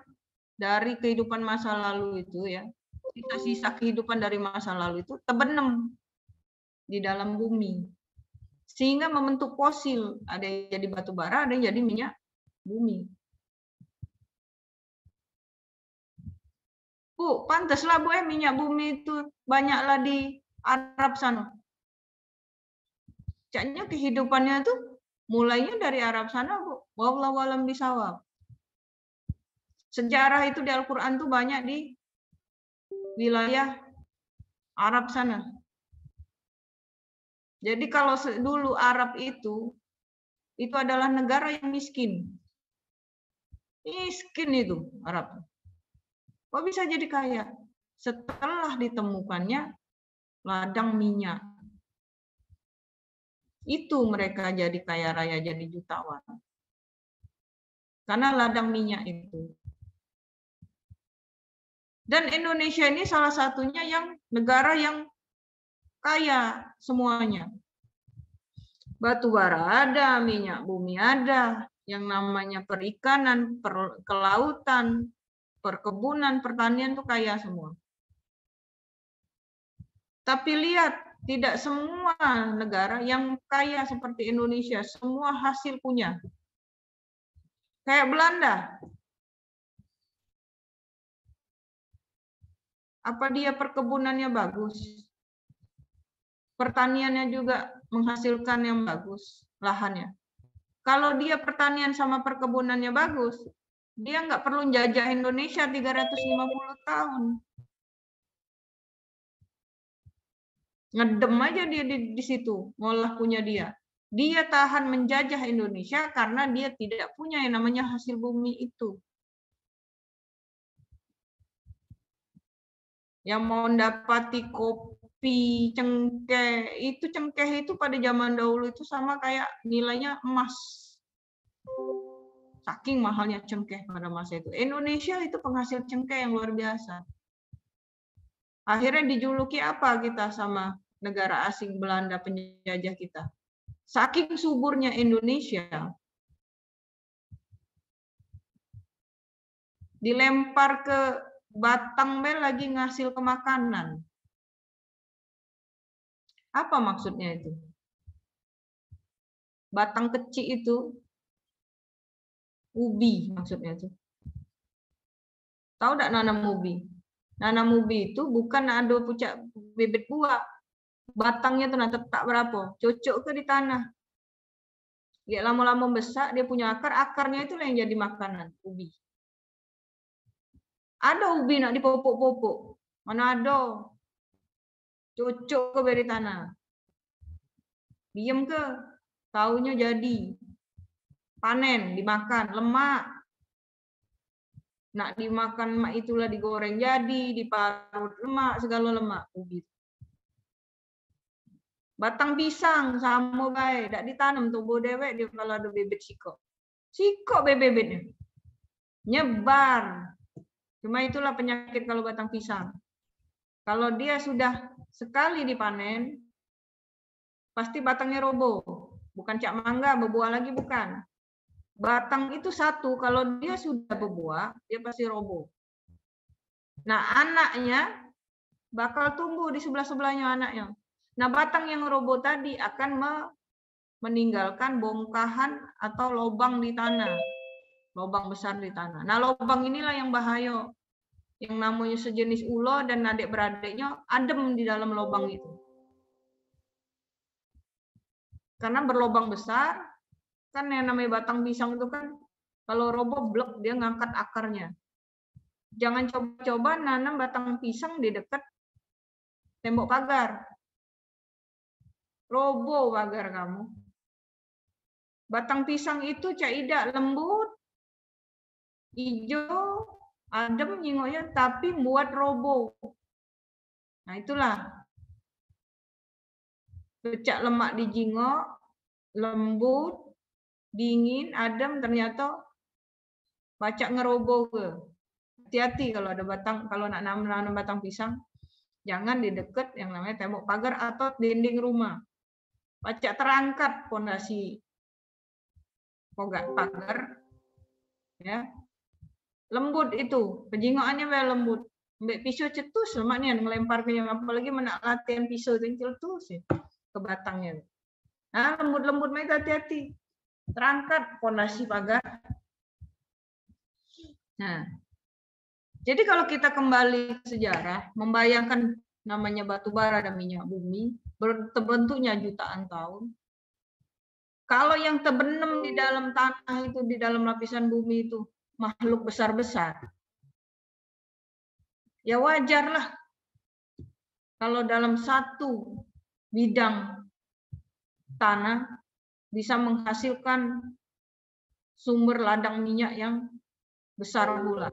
dari kehidupan masa lalu itu ya, sisa-sisa kehidupan dari masa lalu itu terbenam di dalam bumi. Sehingga membentuk fosil, ada yang jadi batu bara, ada yang jadi minyak bumi. Bu, pantaslah Bu, minyak bumi itu banyaklah di Arab sana. Caknya kehidupannya tuh mulainya dari Arab sana, Bu. Wallahu a'lam bishawab. Sejarah itu di Al-Quran tuh banyak di wilayah Arab sana. Jadi kalau dulu Arab itu adalah negara yang miskin. Miskin itu Arab. Kok bisa jadi kaya? Setelah ditemukannya ladang minyak. Itu mereka jadi kaya raya, jadi jutawan. Karena ladang minyak itu. Dan Indonesia ini salah satunya yang negara yang kaya semuanya. Batu bara ada, minyak bumi ada, yang namanya perikanan, kelautan, perkebunan, pertanian tuh kaya semua. Tapi lihat Tidak semua negara yang kaya seperti Indonesia, semua hasil punya. Kayak Belanda. Apa dia perkebunannya bagus? Pertaniannya juga menghasilkan yang bagus, lahannya. Kalau dia pertanian sama perkebunannya bagus, dia nggak perlu jajah Indonesia 350 tahun. Ngedem aja dia di situ, ngolah punya dia. Dia tahan menjajah Indonesia karena dia tidak punya yang namanya hasil bumi itu. Yang mau mendapati kopi, cengkeh itu pada zaman dahulu itu sama kayak nilainya emas. Saking mahalnya cengkeh pada masa itu. Indonesia itu penghasil cengkeh yang luar biasa. Akhirnya dijuluki apa kita sama negara asing Belanda penjajah kita? Saking suburnya Indonesia, dilempar ke Batang lagi ngasil ke makanan. Apa maksudnya itu? Batang kecil itu ubi maksudnya itu. Tahu enggak nanam ubi? Nanam ubi itu bukan ada pucak bibit buah. Batangnya tuh nanti tak berapa, cocok ke di tanah. Dia lama-lama besar, dia punya akar, akarnya itu yang jadi makanan, ubi. Ada ubi nak dipopok-popok. Mana ada? Cocok ke beri tanah. Diem ke? Taunya jadi. Panen, dimakan, lemak. Nak dimakan mak itulah digoreng jadi, diparut lemak, segala lemak. Ubi. Batang pisang sama baik, tak ditanam tuh dewek dia kalau ada bibit sikok. Sikok bibitnya. Nyebar. Cuma itulah penyakit kalau batang pisang. Kalau dia sudah sekali dipanen, pasti batangnya roboh. Bukan cak mangga, berbuah lagi bukan. Batang itu satu, kalau dia sudah berbuah, dia pasti roboh. Nah, anaknya bakal tumbuh di sebelah-sebelahnya anaknya. Nah, batang yang roboh tadi akan meninggalkan bongkahan atau lubang di tanah. Lubang besar di tanah. Nah, lubang inilah yang bahaya. Yang namanya sejenis ulo dan adik-beradiknya adem di dalam lubang itu. Karena berlubang besar, kan yang namanya batang pisang itu kan kalau roboh blek dia ngangkat akarnya. Jangan coba-coba nanam batang pisang di dekat tembok pagar. Roboh pagar kamu. Batang pisang itu caidak lembut, hijau, adem nyingoknya, tapi buat roboh. Nah itulah. Pecak lemak di jingok, lembut, dingin, adem, ternyata pacak ngeroboh ke. Hati-hati kalau ada batang, kalau nak nanam batang pisang, jangan di dekat yang namanya tembok pagar atau dinding rumah. Pacak terangkat pondasi pagar, ya. Lembut itu, penjingokannya lembut. Mbak pisau cetus lemaknya ngelempar ke yang apalagi menak latihan pisau itu cetus ya, ke batangnya. Nah, lembut-lembut itu hati-hati. Terangkat pondasi pagar. Nah, jadi kalau kita kembali ke sejarah, membayangkan namanya batu bara dan minyak bumi, terbentuknya jutaan tahun. Kalau yang terbenam di dalam tanah itu, di dalam lapisan bumi itu, makhluk besar-besar, ya wajarlah kalau dalam satu bidang tanah bisa menghasilkan sumber ladang minyak yang besar pula.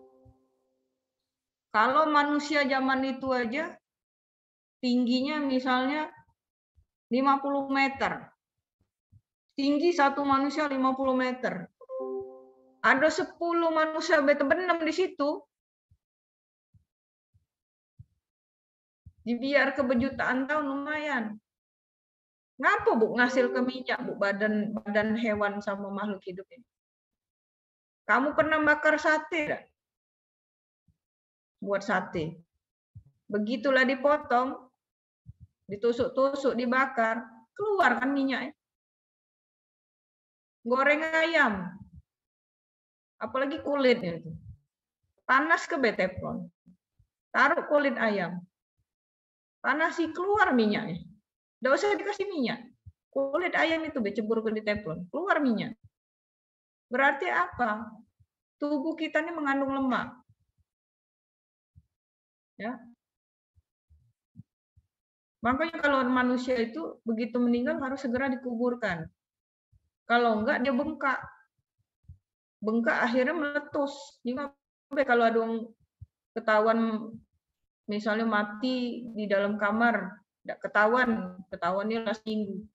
Kalau manusia zaman itu aja tingginya misalnya 50 meter. Tinggi satu manusia 50 meter. Ada 10 manusia terbenam di situ. Dibiar ke berjutaan tahun lumayan. Ngapa Bu ngasil ke minyak Bu badan hewan sama makhluk hidup ini? Kamu pernah bakar sate enggak? Buat sate. Begitulah dipotong, ditusuk-tusuk, dibakar, keluar kan minyaknya. Goreng ayam, apalagi kulitnya itu, panas ke teflon, taruh kulit ayam, panasi, keluar minyaknya. Nggak usah dikasih minyak, kulit ayam itu dicebur ke teflon, keluar minyak. Berarti apa? Tubuh kita ini mengandung lemak. Ya. Makanya kalau manusia itu begitu meninggal harus segera dikuburkan. Kalau enggak dia bengkak. Bengkak akhirnya meletus. Sampai kalau ada yang ketahuan misalnya mati di dalam kamar, enggak ketahuannya lah seminggu.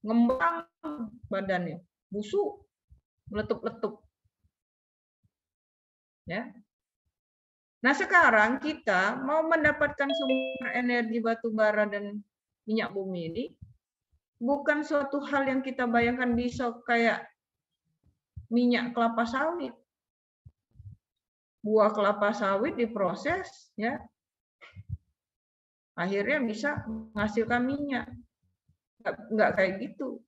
Ngembang badannya, busuk, meletup-letup. Ya. Nah, sekarang kita mau mendapatkan sumber energi batu bara dan minyak bumi ini bukan suatu hal yang kita bayangkan bisa kayak minyak kelapa sawit. Buah kelapa sawit diproses, ya, akhirnya bisa menghasilkan minyak. Nggak kayak gitu.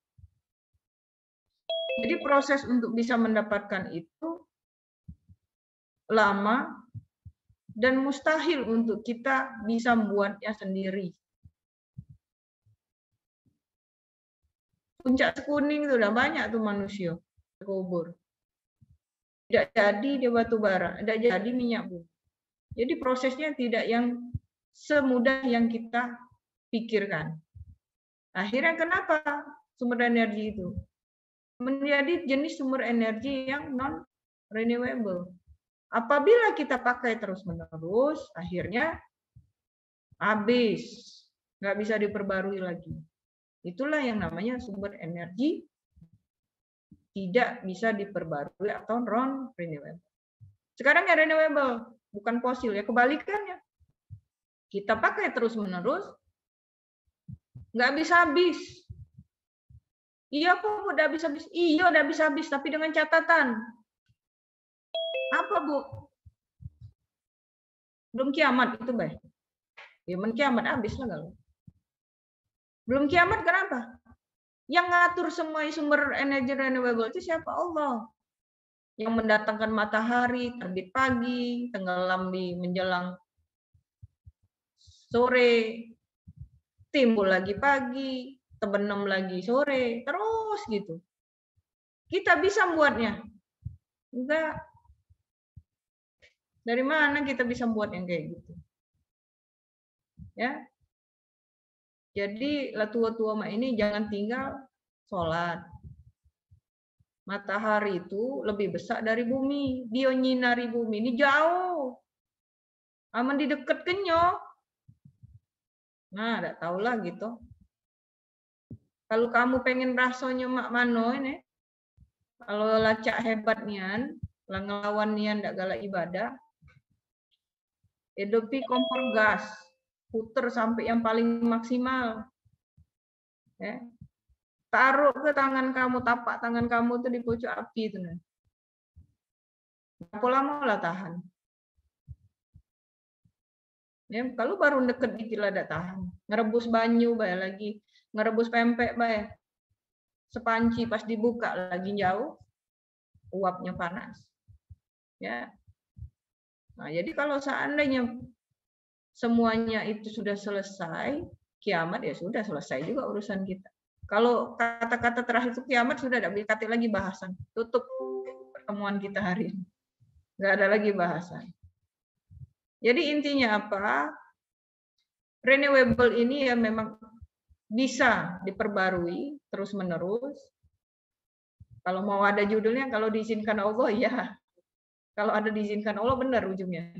Jadi proses untuk bisa mendapatkan itu lama dan mustahil untuk kita bisa membuatnya sendiri. Puncak Kuning itu udah banyak tuh manusia terkubur. Tidak jadi dia batu bara, tidak jadi minyak bumi. Jadi prosesnya tidak yang semudah yang kita pikirkan. Akhirnya kenapa sumber energi itu menjadi jenis sumber energi yang non renewable? Apabila kita pakai terus-menerus, akhirnya habis, nggak bisa diperbarui lagi. Itulah yang namanya sumber energi tidak bisa diperbarui atau non renewable. Sekarang ya renewable, bukan fosil ya, kebalikannya. Kita pakai terus-menerus, nggak bisa habis. Iya kok udah habis-habis, iya udah habis-habis, tapi dengan catatan. Apa, Bu? Belum kiamat itu, Bay. Ya, kiamat habis lah kalau. Belum kiamat kenapa? Yang ngatur semua sumber energi renewable itu siapa? Allah. Yang mendatangkan matahari terbit pagi, tenggelam di menjelang sore, timbul lagi pagi, terbenam lagi sore, terus gitu. Kita bisa membuatnya? Enggak. Dari mana kita bisa buat yang kayak gitu? Ya. Jadi tua-tua ini jangan tinggal sholat. Matahari itu lebih besar dari bumi. Dia nyinari bumi ini jauh. Aman di deket kenyo. Nah, enggak tahulah gitu. Kalau kamu pengen rasanya mak mano ini, kalau lacak hebat nian, ngelawan nian ndak galak ibadah, hidupi kompor gas, puter sampai yang paling maksimal. Ya. Taruh ke tangan kamu, tapak tangan kamu tuh di pucuk api itu. Berapa lama lah tahan? Ya, kalau baru deket dikit lah tidak tahan. Ngerebus banyu bay lagi, ngerebus pempek bay. Sepanci pas dibuka lagi jauh, uapnya panas. Ya. Nah, jadi kalau seandainya semuanya itu sudah selesai, kiamat ya sudah selesai juga urusan kita. Kalau kata-kata terakhir itu kiamat sudah tidak dikati lagi bahasan. Tutup pertemuan kita hari ini. Nggak ada lagi bahasan. Jadi intinya apa? Renewable ini ya memang bisa diperbarui terus-menerus. Kalau mau ada judulnya, kalau diizinkan Allah ya. Kalau ada diizinkan Allah benar ujungnya.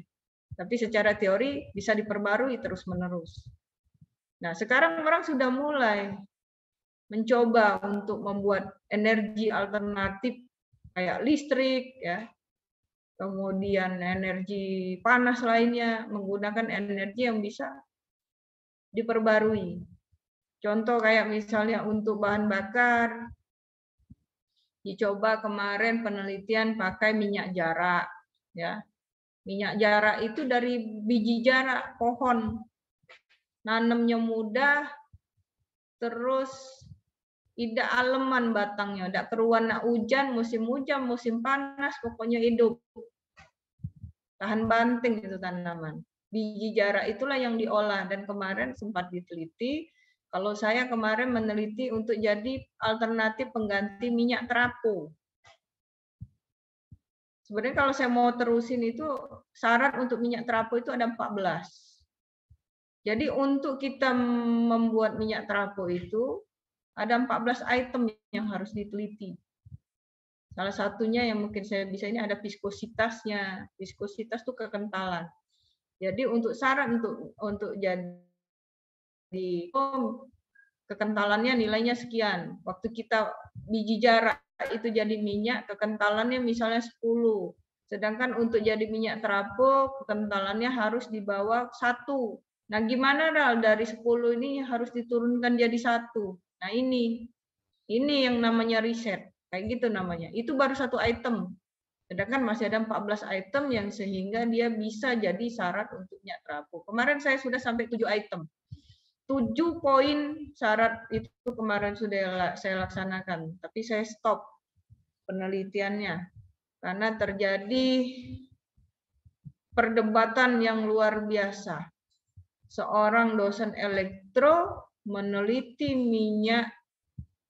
Tapi secara teori bisa diperbarui terus-menerus. Nah, sekarang orang sudah mulai mencoba untuk membuat energi alternatif kayak listrik, ya, kemudian energi panas lainnya, menggunakan energi yang bisa diperbarui. Contoh kayak misalnya untuk bahan bakar, dicoba kemarin penelitian pakai minyak jarak, ya. Minyak jarak itu dari biji jarak pohon, nanamnya mudah, terus tidak aleman batangnya, tidak keruan nak hujan, musim panas, pokoknya hidup. Tahan banting itu tanaman. Biji jarak itulah yang diolah, dan kemarin sempat diteliti. Kalau saya kemarin meneliti untuk jadi alternatif pengganti minyak terapu. Sebenarnya kalau saya mau terusin itu syarat untuk minyak terapu itu ada 14. Jadi untuk kita membuat minyak terapu itu ada 14 item yang harus diteliti. Salah satunya yang mungkin saya bisa ini ada viskositasnya. Viskositas itu kekentalan. Jadi untuk syarat untuk jadi kekentalannya nilainya sekian. Waktu kita biji jarak itu jadi minyak, kekentalannya misalnya 10. Sedangkan untuk jadi minyak terapu, kekentalannya harus di bawah 1. Nah, gimana dari 10 ini harus diturunkan jadi 1. Nah, ini yang namanya riset. Kayak gitu namanya. Itu baru 1 item. Sedangkan masih ada 14 item yang sehingga dia bisa jadi syarat untuk minyak terapu. Kemarin saya sudah sampai 7 item. 7 poin syarat itu kemarin sudah saya laksanakan. Tapi saya stop penelitiannya. Karena terjadi perdebatan yang luar biasa. Seorang dosen elektro meneliti minyak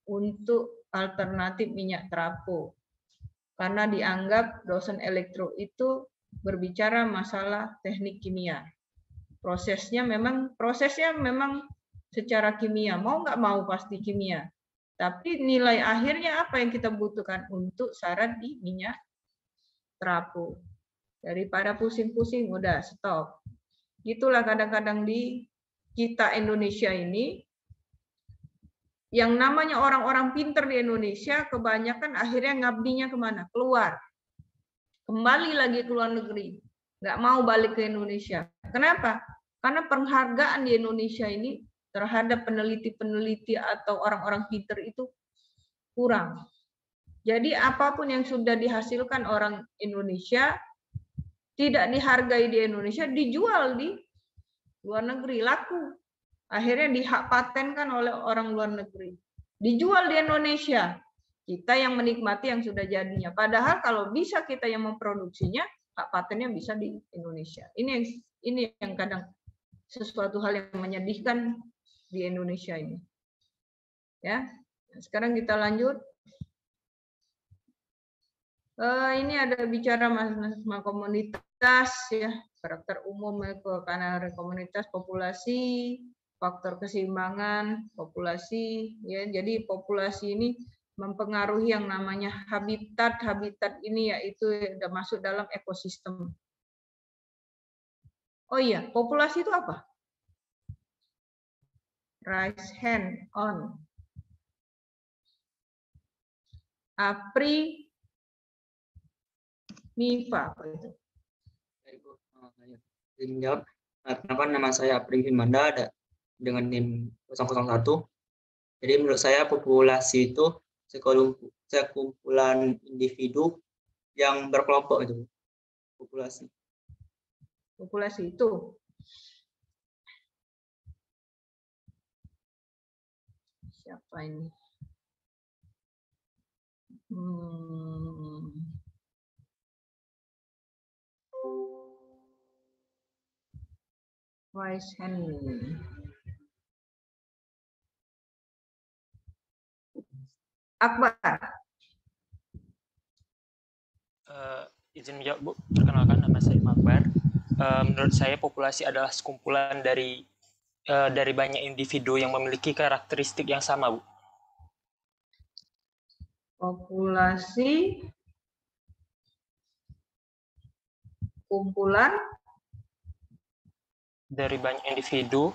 untuk alternatif minyak terapu. Karena dianggap dosen elektro itu berbicara masalah teknik kimia. Prosesnya memang secara kimia, mau nggak mau pasti kimia. Tapi nilai akhirnya apa yang kita butuhkan untuk syarat di minyak terapu. Daripada pusing-pusing, udah stop. Gitulah kadang-kadang di kita Indonesia ini, yang namanya orang-orang pinter di Indonesia, kebanyakan akhirnya ngabdinya kemana? Keluar. Kembali lagi ke luar negeri. Nggak mau balik ke Indonesia. Kenapa? Karena penghargaan di Indonesia ini terhadap peneliti-peneliti atau orang-orang pinter itu kurang. Jadi apapun yang sudah dihasilkan orang Indonesia, tidak dihargai di Indonesia, dijual di luar negeri, laku. Akhirnya dihak patenkan oleh orang luar negeri. Dijual di Indonesia. Kita yang menikmati yang sudah jadinya. Padahal kalau bisa kita yang memproduksinya, hak patennya bisa di Indonesia. Ini yang kadang sesuatu hal yang menyedihkan di Indonesia ini. Ya. Sekarang kita lanjut. Ini ada bicara masalah komunitas ya, karakter umum karena komunitas, populasi, faktor keseimbangan populasi ya. Jadi populasi ini mempengaruhi yang namanya habitat. Habitat ini yaitu sudah masuk dalam ekosistem. Oh iya, populasi itu apa? Raise hand on. Apri Mifa apa itu? Menjawab, kenapa nama saya Apri Himanda ada dengan NIM 001. Jadi menurut saya populasi itu sekumpulan individu yang berkelompok itu. Populasi. Populasi itu. Siapa ini? Raise hand. Akbar. Izin menjawab, Bu. Perkenalkan, nama saya Akbar. Menurut saya populasi adalah sekumpulan dari banyak individu yang memiliki karakteristik yang sama, Bu. Populasi kumpulan dari banyak individu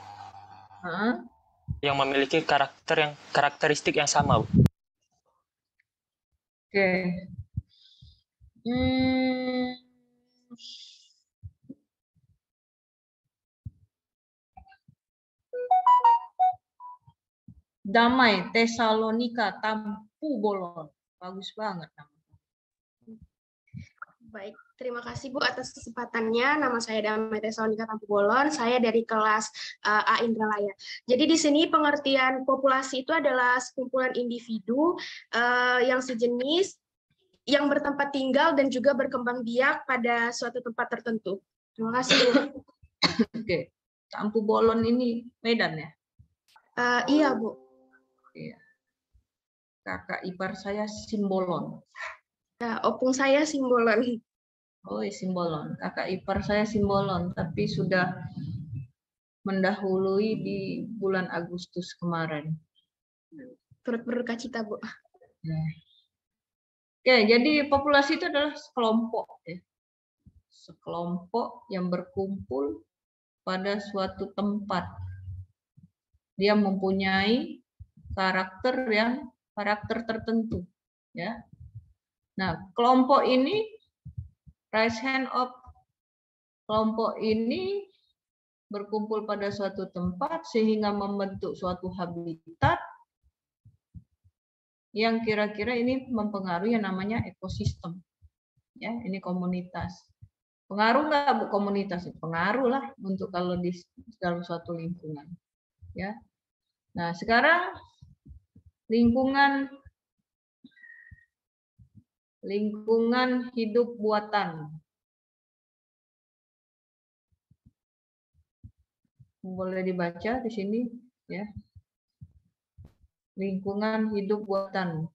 yang memiliki karakteristik yang sama, Bu. Oke. Damai Tesalonika Tampu Bolon. Bagus banget namanya. Baik, terima kasih Bu atas kesempatannya. Nama saya Damai Tesonika Tampu Bolon. Saya dari kelas A Indralaya. Jadi di sini pengertian populasi itu adalah sekumpulan individu yang sejenis, yang bertempat tinggal dan juga berkembang biak pada suatu tempat tertentu. Terima kasih Bu. Oke, Tampu Bolon ini Medan ya? Iya Bu. Iya. Kakak ipar saya Simbolon. Opung saya Simbolon. Oh, Simbolon. Kakak ipar saya Simbolon, tapi sudah mendahului di bulan Agustus kemarin. Turut berduka cita, Bu. Nah. Oke, jadi populasi itu adalah sekelompok, ya. Sekelompok yang berkumpul pada suatu tempat. Dia mempunyai karakter tertentu, ya. Nah, kelompok ini, rise hand of kelompok ini berkumpul pada suatu tempat sehingga membentuk suatu habitat yang kira-kira ini mempengaruhi yang namanya ekosistem. Ya, ini komunitas. Pengaruh nggak Bu komunitas? Pengaruh lah untuk kalau di dalam suatu lingkungan. Ya. Nah, sekarang lingkungan hidup buatan. Boleh dibaca di sini ya. Lingkungan hidup buatan.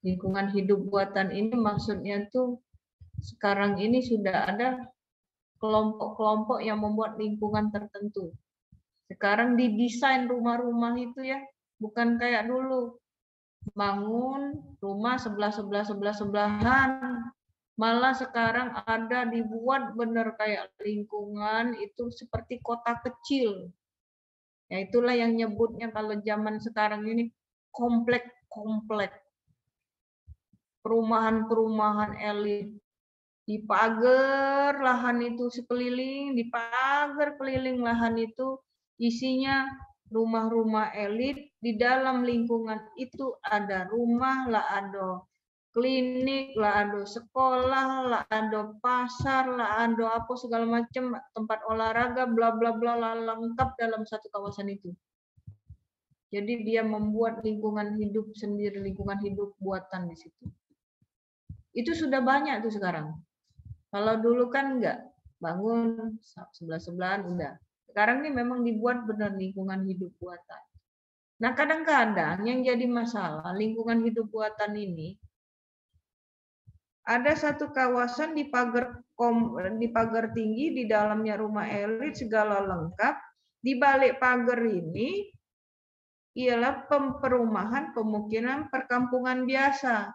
Lingkungan hidup buatan ini maksudnya tuh sekarang ini sudah ada kelompok-kelompok yang membuat lingkungan tertentu. Sekarang didesain rumah-rumah itu ya, bukan kayak dulu. Bangun rumah sebelahan, malah sekarang ada dibuat benar kayak lingkungan itu seperti kota kecil. Ya itulah yang nyebutnya kalau zaman sekarang ini komplek. Perumahan-perumahan elit. Dipagar lahan itu sekeliling, dipagar keliling lahan itu isinya rumah-rumah elit. Di dalam lingkungan itu ada rumah, lah ada klinik, lah ada sekolah, lah ada pasar, lah ada apa segala macam tempat olahraga, bla bla bla, lengkap dalam satu kawasan itu. Jadi dia membuat lingkungan hidup sendiri, lingkungan hidup buatan di situ. Itu sudah banyak tuh sekarang. Kalau dulu kan enggak, bangun sebelah-sebelahan udah. Sekarang ini memang dibuat benar lingkungan hidup buatan. Nah, kadang-kadang yang jadi masalah lingkungan hidup buatan ini ada satu kawasan di pagar tinggi, di dalamnya rumah elit segala lengkap. Di balik pagar ini ialah perumahan, pemukiman, perkampungan biasa.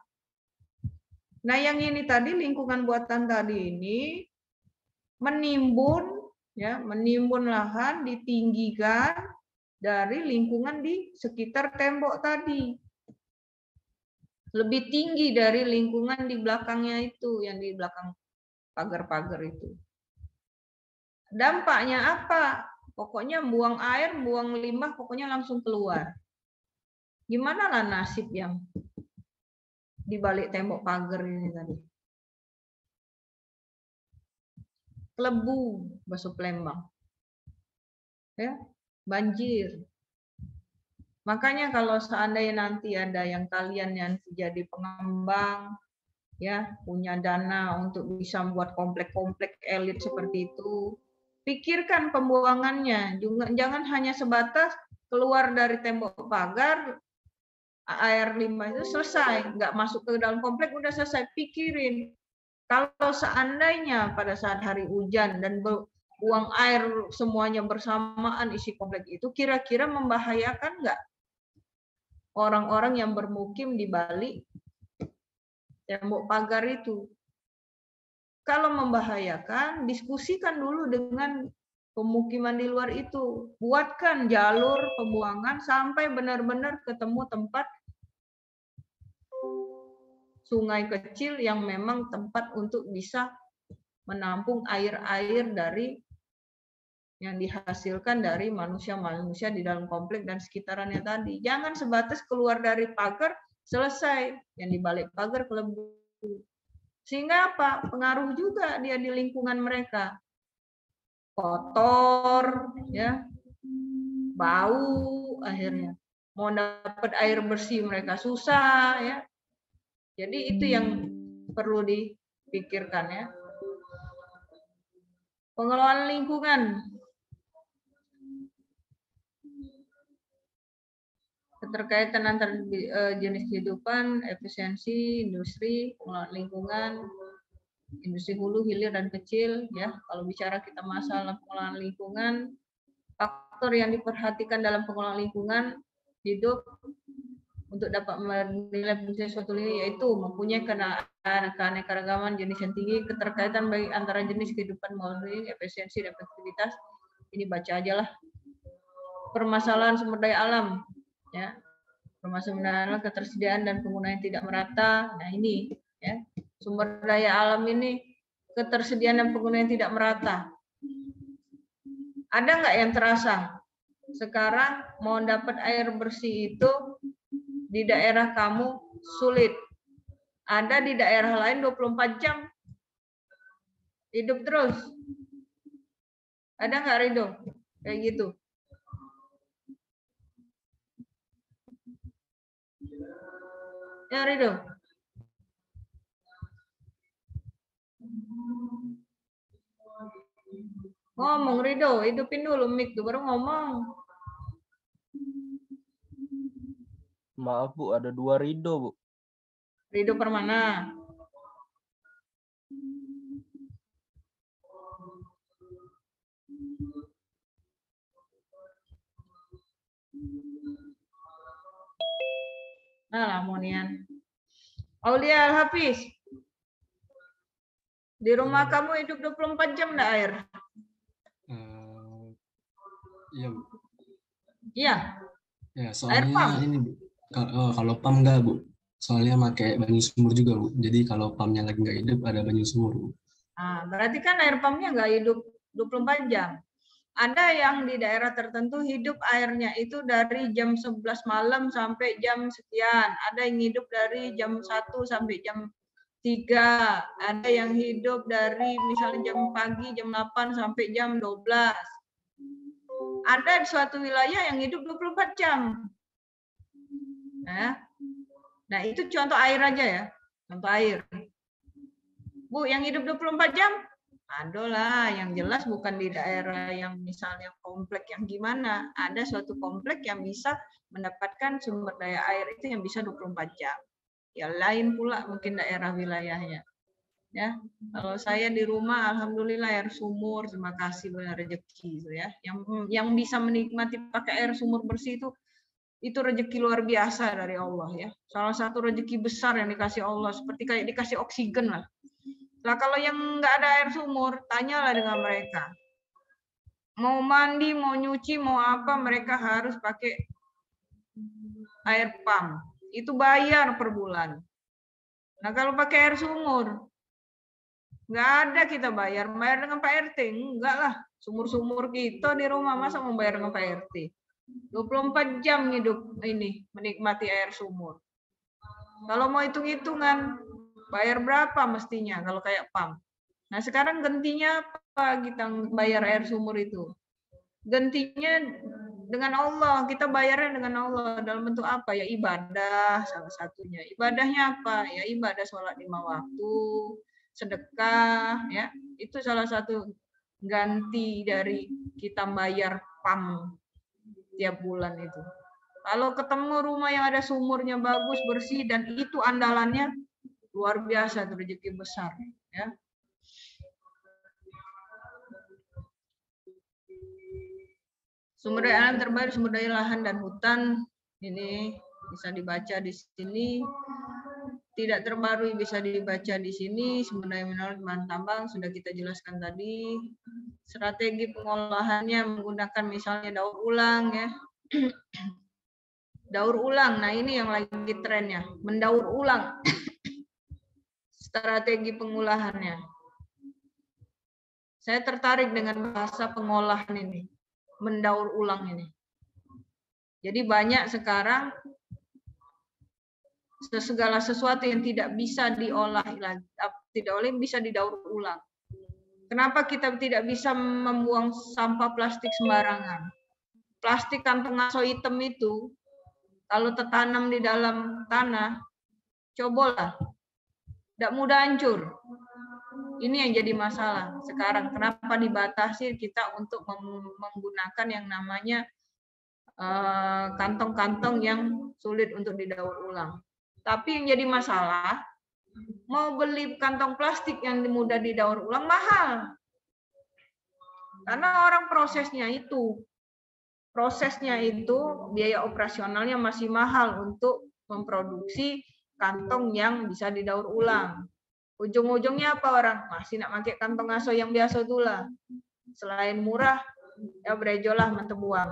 Nah, yang ini tadi lingkungan buatan tadi ini menimbun lahan, ditinggikan dari lingkungan di sekitar tembok tadi. Lebih tinggi dari lingkungan di belakangnya itu, yang di belakang pagar-pagar itu. Dampaknya apa? Pokoknya buang air, buang limbah, pokoknya langsung keluar. Gimana lah nasib yang di balik tembok pagar ini tadi? Kelebu, bahasa Palembang. Ya, banjir. Makanya kalau seandainya nanti ada yang kalian yang jadi pengembang, ya punya dana untuk bisa membuat komplek-komplek elit seperti itu, pikirkan pembuangannya. Jangan hanya sebatas keluar dari tembok pagar, air limbah itu selesai, nggak masuk ke dalam komplek udah selesai. Pikirin kalau seandainya pada saat hari hujan dan buang air semuanya bersamaan isi komplek itu, kira-kira membahayakan nggak orang-orang yang bermukim di balik tembok pagar itu? Kalau membahayakan, diskusikan dulu dengan pemukiman di luar itu. Buatkan jalur pembuangan sampai benar-benar ketemu tempat sungai kecil yang memang tempat untuk bisa menampung air-air dari yang dihasilkan dari manusia-manusia di dalam komplek dan sekitarannya tadi. Jangan sebatas keluar dari pagar, selesai. Yang di balik pagar kelebu. Sehingga apa? Pengaruh juga dia di lingkungan mereka. Kotor, ya, bau, akhirnya mau dapat air bersih mereka susah, ya. Jadi itu yang perlu dipikirkan, ya. Pengelolaan lingkungan, keterkaitan antar jenis kehidupan, efisiensi, industri, pengelolaan lingkungan, industri hulu, hilir, dan kecil, ya. Kalau bicara kita masalah pengelolaan lingkungan, faktor yang diperhatikan dalam pengelolaan lingkungan hidup untuk dapat menilai fungsi suatu lingkungan yaitu mempunyai keanekaragaman jenis yang tinggi, keterkaitan baik antara jenis kehidupan melalui efisiensi dan efektivitas. Ini baca aja lah. Permasalahan sumber daya alam, ya. Permasalahan ketersediaan dan penggunaan yang tidak merata. Nah ini, ya, sumber daya alam ini ketersediaan dan penggunaan yang tidak merata. Ada nggak yang terasa? Sekarang mau dapat air bersih itu di daerah kamu sulit. Ada di daerah lain 24 jam. Hidup terus. Ada nggak, Rido? Kayak gitu. Ya, Rido. Ngomong, Rido. Hidupin dulu mic tuh, baru ngomong. Maaf Bu, ada 2 Rido Bu. Rido Permana. Nah, Monian. Aulia Al-Hafiz. Di rumah kamu hidup 24 jam enggak air? Iya, Bu. Iya. Ya, Air soalnya pump. ini, Bu. Kalau pump enggak, Bu. Soalnya pakai banyu sumur juga, Bu. Jadi kalau pumpnya lagi nggak hidup, ada banyu sumur, Bu. Nah, berarti kan air pumpnya nggak hidup 24 jam. Ada yang di daerah tertentu hidup airnya itu dari jam 11 malam sampai jam sekian. Ada yang hidup dari jam 1 sampai jam 3. Ada yang hidup dari misalnya jam pagi, jam 8 sampai jam 12. Ada di suatu wilayah yang hidup 24 jam. Nah, itu contoh air aja ya. Contoh air. Bu, yang hidup 24 jam? Ada lah, yang jelas bukan di daerah yang misalnya komplek yang gimana. Ada suatu komplek yang bisa mendapatkan sumber daya air itu yang bisa 24 jam. Ya lain pula mungkin daerah wilayahnya. Ya, kalau saya di rumah alhamdulillah air sumur, terima kasih benar rezeki itu ya. Yang bisa menikmati pakai air sumur bersih itu rezeki luar biasa dari Allah ya. Salah satu rezeki besar yang dikasih Allah, seperti kayak dikasih oksigen lah. Nah, kalau yang nggak ada air sumur, tanyalah dengan mereka. Mau mandi, mau nyuci, mau apa, mereka harus pakai air pump. Itu bayar per bulan. Nah, kalau pakai air sumur, nggak ada kita bayar dengan Pak RT. Enggak lah, sumur-sumur kita di rumah, masa mau bayar dengan Pak RT? 24 jam hidup ini, menikmati air sumur. Kalau mau hitung-hitungan, bayar berapa mestinya kalau kayak pump. Nah, sekarang gantinya apa kita bayar air sumur itu? Gantinya dengan Allah, kita bayarnya dengan Allah dalam bentuk apa? Ya ibadah salah satunya. Ibadahnya apa? Ya ibadah sholat 5 waktu, sedekah, ya. Itu salah satu ganti dari kita bayar pump tiap bulan itu. Kalau ketemu rumah yang ada sumurnya bagus, bersih, dan itu andalannya, luar biasa, rezeki besar, ya. Sumber daya alam terbaru, sumber daya lahan dan hutan, ini bisa dibaca di sini. Tidak terbaru bisa dibaca di sini. Sumber daya mineral bahan tambang sudah kita jelaskan tadi. Strategi pengolahannya menggunakan misalnya daur ulang, ya. Daur ulang, nah ini yang lagi trennya, mendaur ulang. Strategi pengolahannya. Saya tertarik dengan bahasa pengolahan ini, mendaur ulang ini. Jadi banyak sekarang segala sesuatu yang tidak bisa diolah lagi, tidak boleh bisa didaur ulang. Kenapa kita tidak bisa membuang sampah plastik sembarangan? Plastik kantong aso hitam itu, kalau tertanam di dalam tanah, cobalah, tidak mudah hancur. Ini yang jadi masalah sekarang. Kenapa dibatasi kita untuk menggunakan yang namanya kantong-kantong yang sulit untuk didaur ulang. Tapi yang jadi masalah, mau beli kantong plastik yang mudah didaur ulang mahal. Karena orang prosesnya itu biaya operasionalnya masih mahal untuk memproduksi kantong yang bisa didaur ulang. Ujung-ujungnya apa orang? Masih nak pakai kantong aso yang biasa itulah. Selain murah, ya berejolah mentebuang.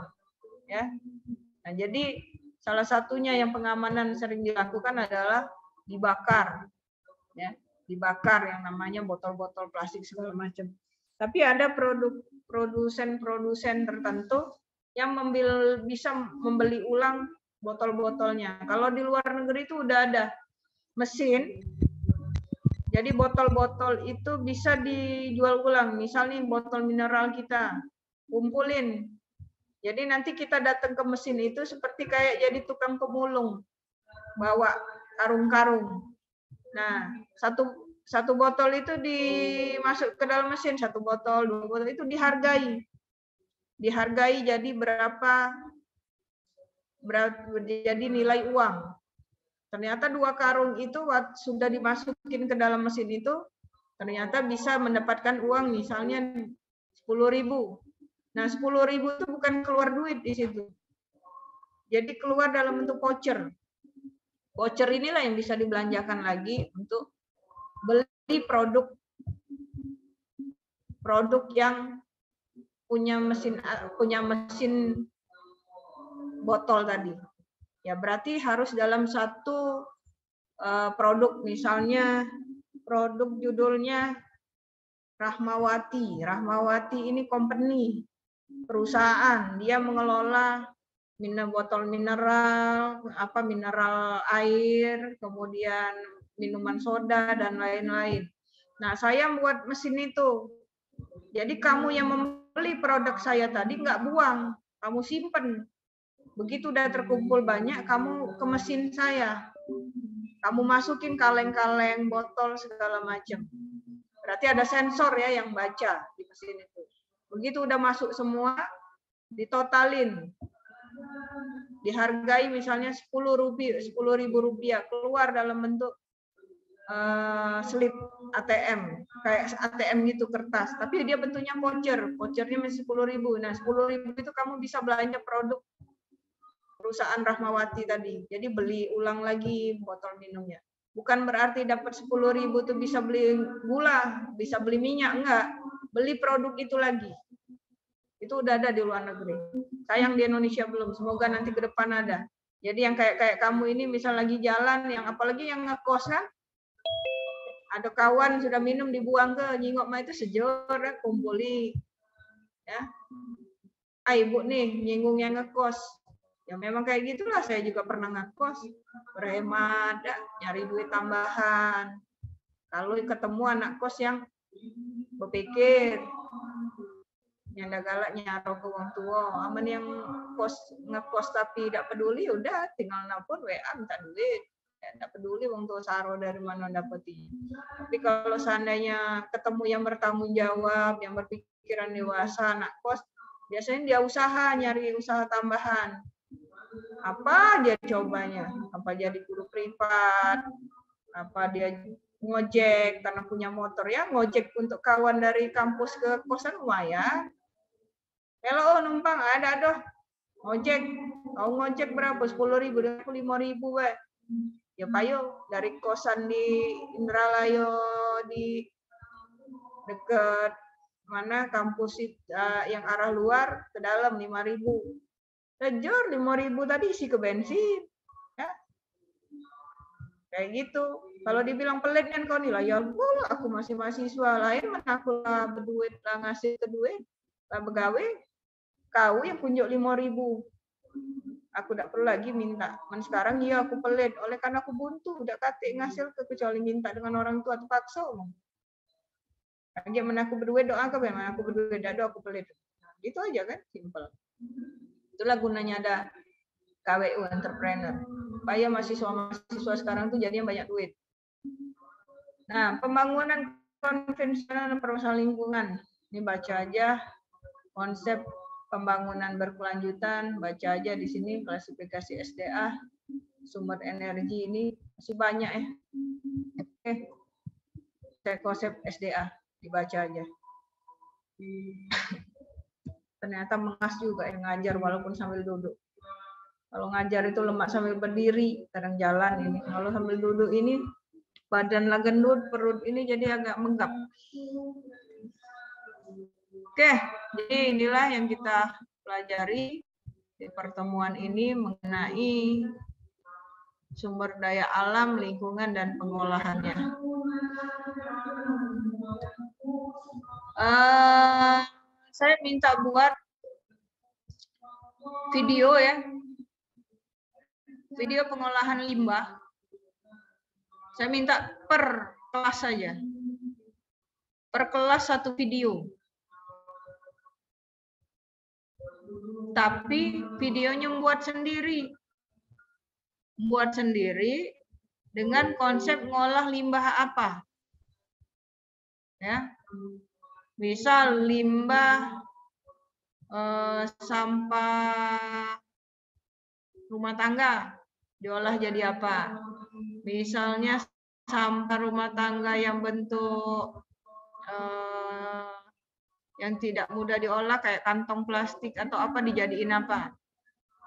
Ya. Nah, jadi salah satunya yang pengamanan sering dilakukan adalah dibakar. Ya, dibakar yang namanya botol-botol plastik segala macam. Tapi ada produsen-produsen tertentu yang bisa membeli ulang botol-botolnya. Kalau di luar negeri itu udah ada mesin. Jadi botol-botol itu bisa dijual ulang. Misalnya botol mineral kita, kumpulin. Jadi nanti kita datang ke mesin itu seperti kayak jadi tukang pemulung. Bawa karung-karung. Nah, satu botol itu dimasuk ke dalam mesin, 1 botol, 2 botol itu dihargai. Dihargai jadi berapa jadi nilai uang. Ternyata 2 karung itu sudah dimasukin ke dalam mesin itu, ternyata bisa mendapatkan uang misalnya 10.000. Nah, 10.000 itu bukan keluar duit di situ. Jadi keluar dalam bentuk voucher. Voucher inilah yang bisa dibelanjakan lagi untuk beli produk yang punya mesin botol tadi. Ya berarti harus dalam satu produk, misalnya produk judulnya Rahmawati. Rahmawati ini company, perusahaan, dia mengelola botol mineral, mineral air, kemudian minuman soda dan lain-lain. Nah, saya buat mesin itu. Jadi kamu yang membeli produk saya tadi nggak buang, kamu simpen. Begitu udah terkumpul banyak, kamu ke mesin saya. Kamu masukin kaleng-kaleng, botol, segala macam. Berarti ada sensor ya yang baca di mesin itu. Begitu udah masuk semua, ditotalin. Dihargai misalnya 10.000 rupiah, keluar dalam bentuk slip ATM, kayak ATM gitu kertas, tapi dia bentuknya voucher, vouchernya masih 10.000. Nah, 10.000 itu kamu bisa belanja produk perusahaan Rahmawati tadi. Jadi beli ulang lagi botol minumnya. Bukan berarti dapat 10.000 itu bisa beli gula, bisa beli minyak, enggak. Beli produk itu lagi. Itu udah ada di luar negeri. Sayang di Indonesia belum. Semoga nanti ke depan ada. Jadi yang kayak kamu ini misal lagi jalan, yang apalagi yang ngekos kan, ada kawan sudah minum dibuang ke nyingok mah itu sejor ya, kumpuli. Ya. Ibu nih nyinggung yang ngekos. Ya memang kayak gitulah, saya juga pernah ngekos. Berhemat, nyari duit tambahan. Kalau ketemu anak kos yang berpikir, nyanda galak nyaro ke wong tua, aman yang ngekos tapi tidak peduli, udah tinggal nelpon WA minta duit. Tidak peduli wong tua saro dari mana dapetin. Tapi kalau seandainya ketemu yang bertanggung jawab, yang berpikiran dewasa, anak kos, biasanya dia usaha, nyari usaha tambahan. Apa dia cobanya? Apa jadi guru privat? Apa dia ngojek karena punya motor ya? Ngojek untuk kawan dari kampus ke kosan lumayan. Kalau numpang ada doh. Ngojek, kau ngojek berapa? 10.000, 5.000 we. Ya payo dari kosan di Indralaya di dekat mana kampus yang arah luar ke dalam 5.000. Lejur 5.000 tadi isi ke bensin. Ya. Kayak gitu. Kalau dibilang pelit kan kau nilai ya aku masih mahasiswa lain mana aku lah berduit lah ngasih ke duit lah begawe kau yang kunjuk 5.000. Aku tidak perlu lagi minta. Sekarang iya aku pelit. Oleh karena aku buntu, udah kate ngasil kecuali minta dengan orang tua terpaksa. Bagaimana aku berduit doa, bagaimana aku berduit doa aku pelit. Gitu aja kan, simple. Itulah gunanya ada KWU entrepreneur. Supaya mahasiswa sekarang tuh jadinya banyak duit. Nah, pembangunan konvensional dan permasalahan lingkungan. Ini baca aja konsep pembangunan berkelanjutan, baca aja di sini klasifikasi SDA, sumber energi ini masih banyak ya. Oke. Konsep SDA dibaca aja. Ternyata mengas juga yang ngajar walaupun sambil duduk. Kalau ngajar itu lemak sambil berdiri, kadang jalan ini. Kalau sambil duduk ini badan lah gendut, perut ini jadi agak menggap. Oke, jadi inilah yang kita pelajari di pertemuan ini mengenai sumber daya alam, lingkungan, dan pengolahannya. Saya minta buat video ya, video pengolahan limbah. Saya minta per kelas saja, per kelas satu video. Tapi videonya buat sendiri dengan konsep ngolah limbah apa, ya. Misal limbah sampah rumah tangga diolah jadi apa? Misalnya sampah rumah tangga yang bentuk yang tidak mudah diolah kayak kantong plastik atau apa dijadiin apa?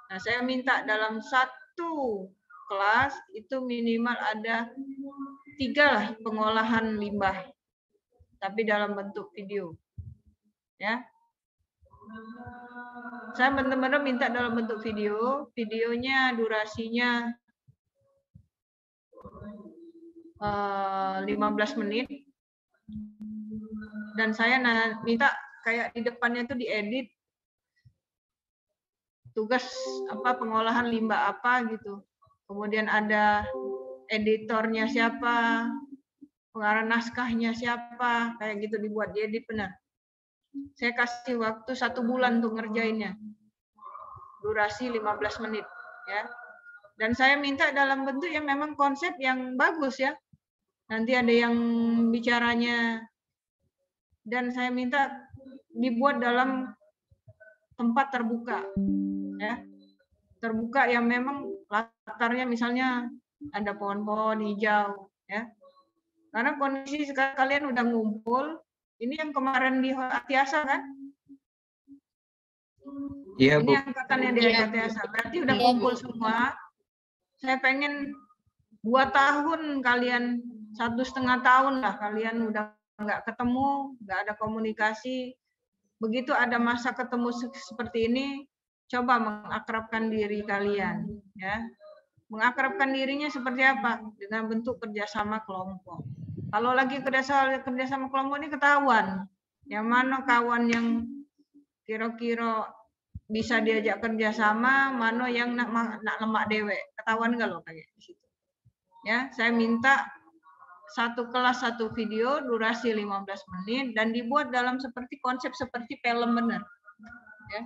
Nah, saya minta dalam satu kelas itu minimal ada 3 lah pengolahan limbah, tapi dalam bentuk video, ya. Saya benar-benar minta dalam bentuk video, videonya durasinya 15 menit, dan saya minta kayak di depannya itu diedit tugas apa pengolahan limbah apa gitu, kemudian ada editornya siapa, pengarang naskahnya siapa, kayak gitu dibuat diedit benar. Saya kasih waktu 1 bulan untuk ngerjainnya, durasi 15 menit ya. Dan saya minta dalam bentuk yang memang konsep yang bagus ya. Nanti ada yang bicaranya, dan saya minta dibuat dalam tempat terbuka ya, terbuka yang memang latarnya misalnya ada pohon-pohon hijau ya. Karena kondisi sekarang kalian udah ngumpul, ini yang kemarin di Atiasa kan? Iya, Bu. Ini angkatan yang di Atiasa, berarti udah kumpul semua. Saya pengen 2 tahun kalian, 1,5 tahun lah kalian udah nggak ketemu, nggak ada komunikasi. Begitu ada masa ketemu seperti ini, coba mengakrabkan diri kalian, ya. Mengakrabkan dirinya seperti apa? Dengan bentuk kerjasama kelompok. Kalau lagi kerjasama kelompok ini ketahuan, yang mana kawan yang kira-kira bisa diajak kerjasama, mana yang nak lemak dewek, ketahuan nggak lo kayak di situ. Ya, saya minta 1 kelas 1 video durasi 15 menit dan dibuat dalam seperti konsep seperti film benar. Ya.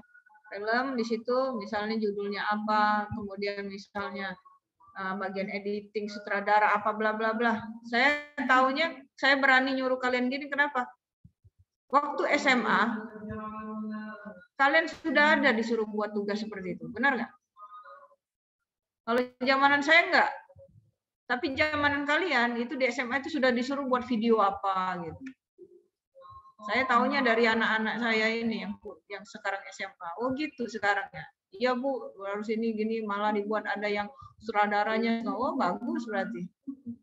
Film di situ misalnya judulnya apa, kemudian misalnya bagian editing, sutradara apa bla bla bla. Saya taunya saya berani nyuruh kalian gini kenapa? Waktu SMA kalian sudah ada disuruh buat tugas seperti itu, benar nggak? Kalau zamanan saya enggak. Tapi zamanan kalian itu di SMA itu sudah disuruh buat video apa gitu. Saya tahunya dari anak-anak saya ini yang sekarang SMA. Oh gitu sekarang ya. Iya Bu, harus ini gini, malah dibuat ada yang sutradaranya. Oh bagus berarti.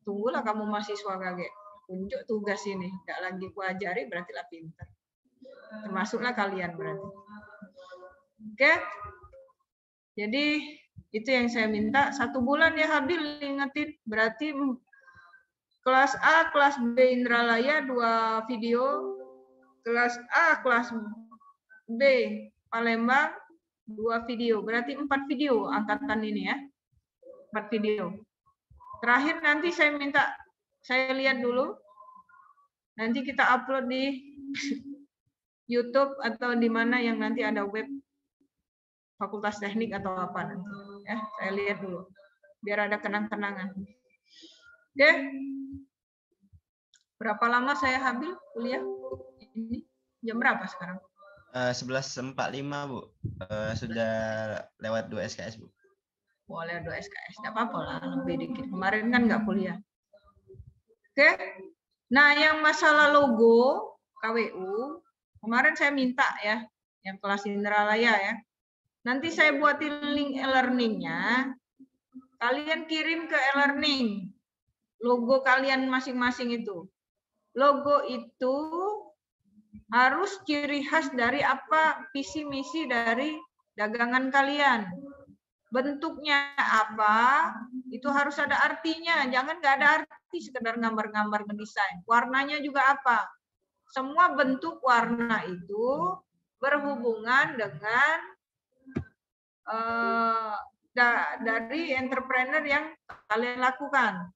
Tunggulah kamu mahasiswa kaget. Tunjuk tugas ini. Enggak lagi ku ajari berarti lah pintar. Termasuklah kalian berarti. Oke. Jadi itu yang saya minta. 1 bulan ya Habil ingetin. Berarti kelas A, kelas B Indralaya 2 video. Kelas A, kelas B Palembang 2 video, berarti 4 video angkatan ini ya. 4 video. Terakhir nanti saya minta, saya lihat dulu. Nanti kita upload di YouTube atau di mana yang nanti ada web Fakultas Teknik atau apa nanti. Ya, saya lihat dulu. Biar ada kenang-kenangan. Oke. Berapa lama saya habis kuliah? Ini jam berapa sekarang? 11.45 Bu. Sudah lewat 2 SKS Bu. Boleh 2 SKS, tidak apa-apa lah, lebih dikit. Kemarin kan nggak kuliah. Oke. Nah, yang masalah logo KWU, kemarin saya minta ya, yang kelas Indralaya ya. Nanti saya buatin link e-learning-nya. Kalian kirim ke e-learning. Logo kalian masing-masing itu. Logo itu harus ciri khas dari apa visi misi dari dagangan kalian. Bentuknya apa, itu harus ada artinya. Jangan nggak ada arti sekedar gambar-gambar ngedesain. Warnanya juga apa. Semua bentuk warna itu berhubungan dengan dari entrepreneur yang kalian lakukan.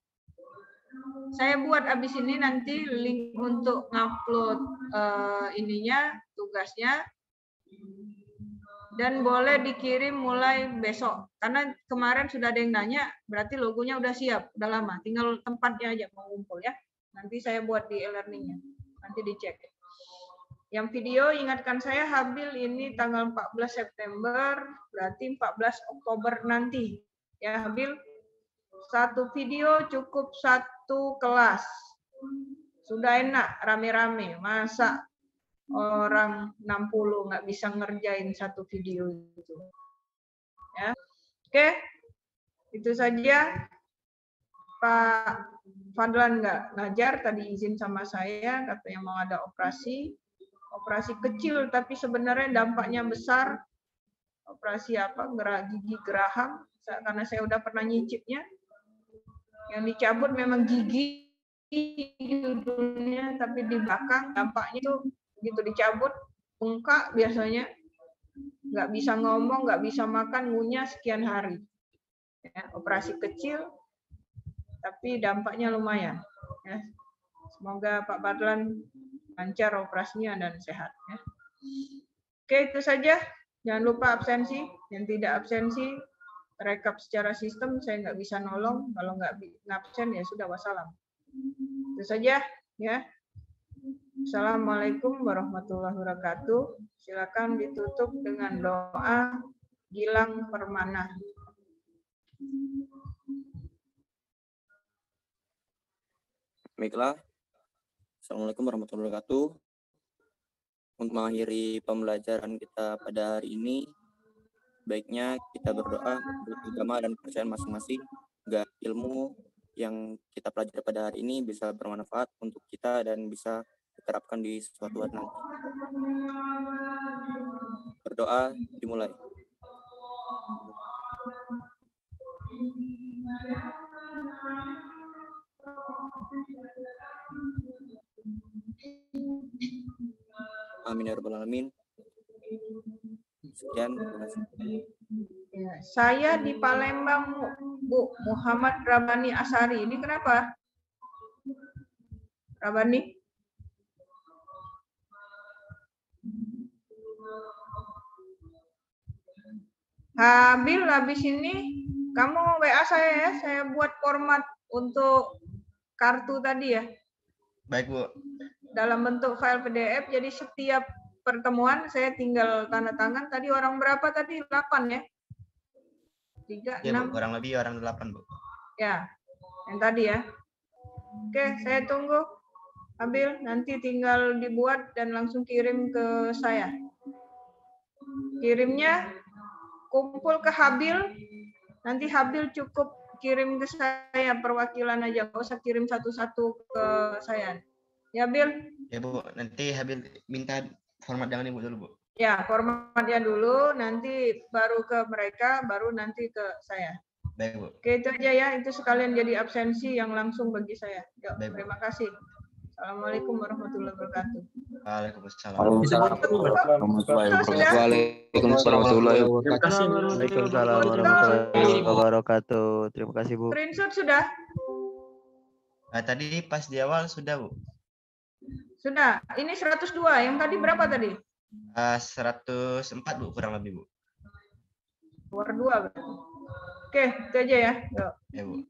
Saya buat abis ini nanti link untuk ngupload ininya, tugasnya. Dan boleh dikirim mulai besok. Karena kemarin sudah ada yang nanya, berarti logonya udah siap, udah lama. Tinggal tempatnya aja mau ngumpul ya. Nanti saya buat di e-learning-nya. Nanti dicek. Yang video ingatkan saya Habil ini tanggal 14 September, berarti 14 Oktober nanti. Ya Habil, satu video cukup satu kelas. Sudah enak, rame-rame. Masa orang 60 nggak bisa ngerjain satu video itu. Ya. Oke, itu saja. Pak Fadlan nggak ngajar, tadi izin sama saya, katanya mau ada operasi kecil, tapi sebenarnya dampaknya besar. Operasi apa? Gigi geraham, karena saya udah pernah nyicipnya. Yang dicabut memang gigi judulnya, tapi di belakang dampaknya itu begitu dicabut, bengkak biasanya, nggak bisa ngomong, nggak bisa makan, ngunyah sekian hari. Ya, operasi kecil, tapi dampaknya lumayan. Ya. Semoga Pak Fadlan lancar operasinya dan sehat. Ya. Oke, itu saja. Jangan lupa absensi. Yang tidak absensi, rekap secara sistem, saya nggak bisa nolong. Kalau nggak absen, ya sudah, wassalam. Itu saja. Ya. Assalamualaikum warahmatullahi wabarakatuh. Silakan ditutup dengan doa Gilang Permana. Baiklah. Assalamualaikum warahmatullahi wabarakatuh. Untuk mengakhiri pembelajaran kita pada hari ini, baiknya kita berdoa beragama dan kepercayaan masing-masing agar ilmu yang kita pelajari pada hari ini bisa bermanfaat untuk kita dan bisa diterapkan di suatu hari nanti. Berdoa dimulai. Amin ya rabbal alamin. Sekian, terima kasih. Ya, saya di Palembang, Bu, Muhammad Rabani Asari. Ini kenapa? Rabani? Habil, habis ini kamu WA saya ya, saya buat format untuk kartu tadi ya. Baik Bu. Dalam bentuk file PDF, jadi setiap pertemuan saya tinggal tanda tangan. Tadi orang berapa tadi? 8 ya? 3, Ya, 6. Bu, kurang lebih orang 8 Bu. Ya, yang tadi ya. Oke, saya tunggu. Habil, nanti tinggal dibuat dan langsung kirim ke saya. Kirimnya kumpul ke Habil, nanti Habil cukup kirim ke saya perwakilan aja, nggak usah kirim satu-satu ke saya. Ya, Bil? Ya Bu, nanti Habil minta format dengan Ibu dulu Bu. Ya, formatnya dulu, nanti baru ke mereka, baru nanti ke saya. Baik Bu. Oke, itu aja ya, itu sekalian jadi absensi yang langsung bagi saya. Yuk, Baik, Bu. terima kasih. Assalamualaikum warahmatullahi wabarakatuh. Waalaikumsalam. Waalaikumsalam warahmatullahi wabarakatuh. Terima kasih, Bu. Screenshot sudah? Tadi pas di awal sudah, Bu. Sudah. Ini 102. Yang tadi berapa tadi? 104, Bu, kurang lebih, Bu. War 2 berarti. Oke, itu aja ya. Yuk. Ya, Bu.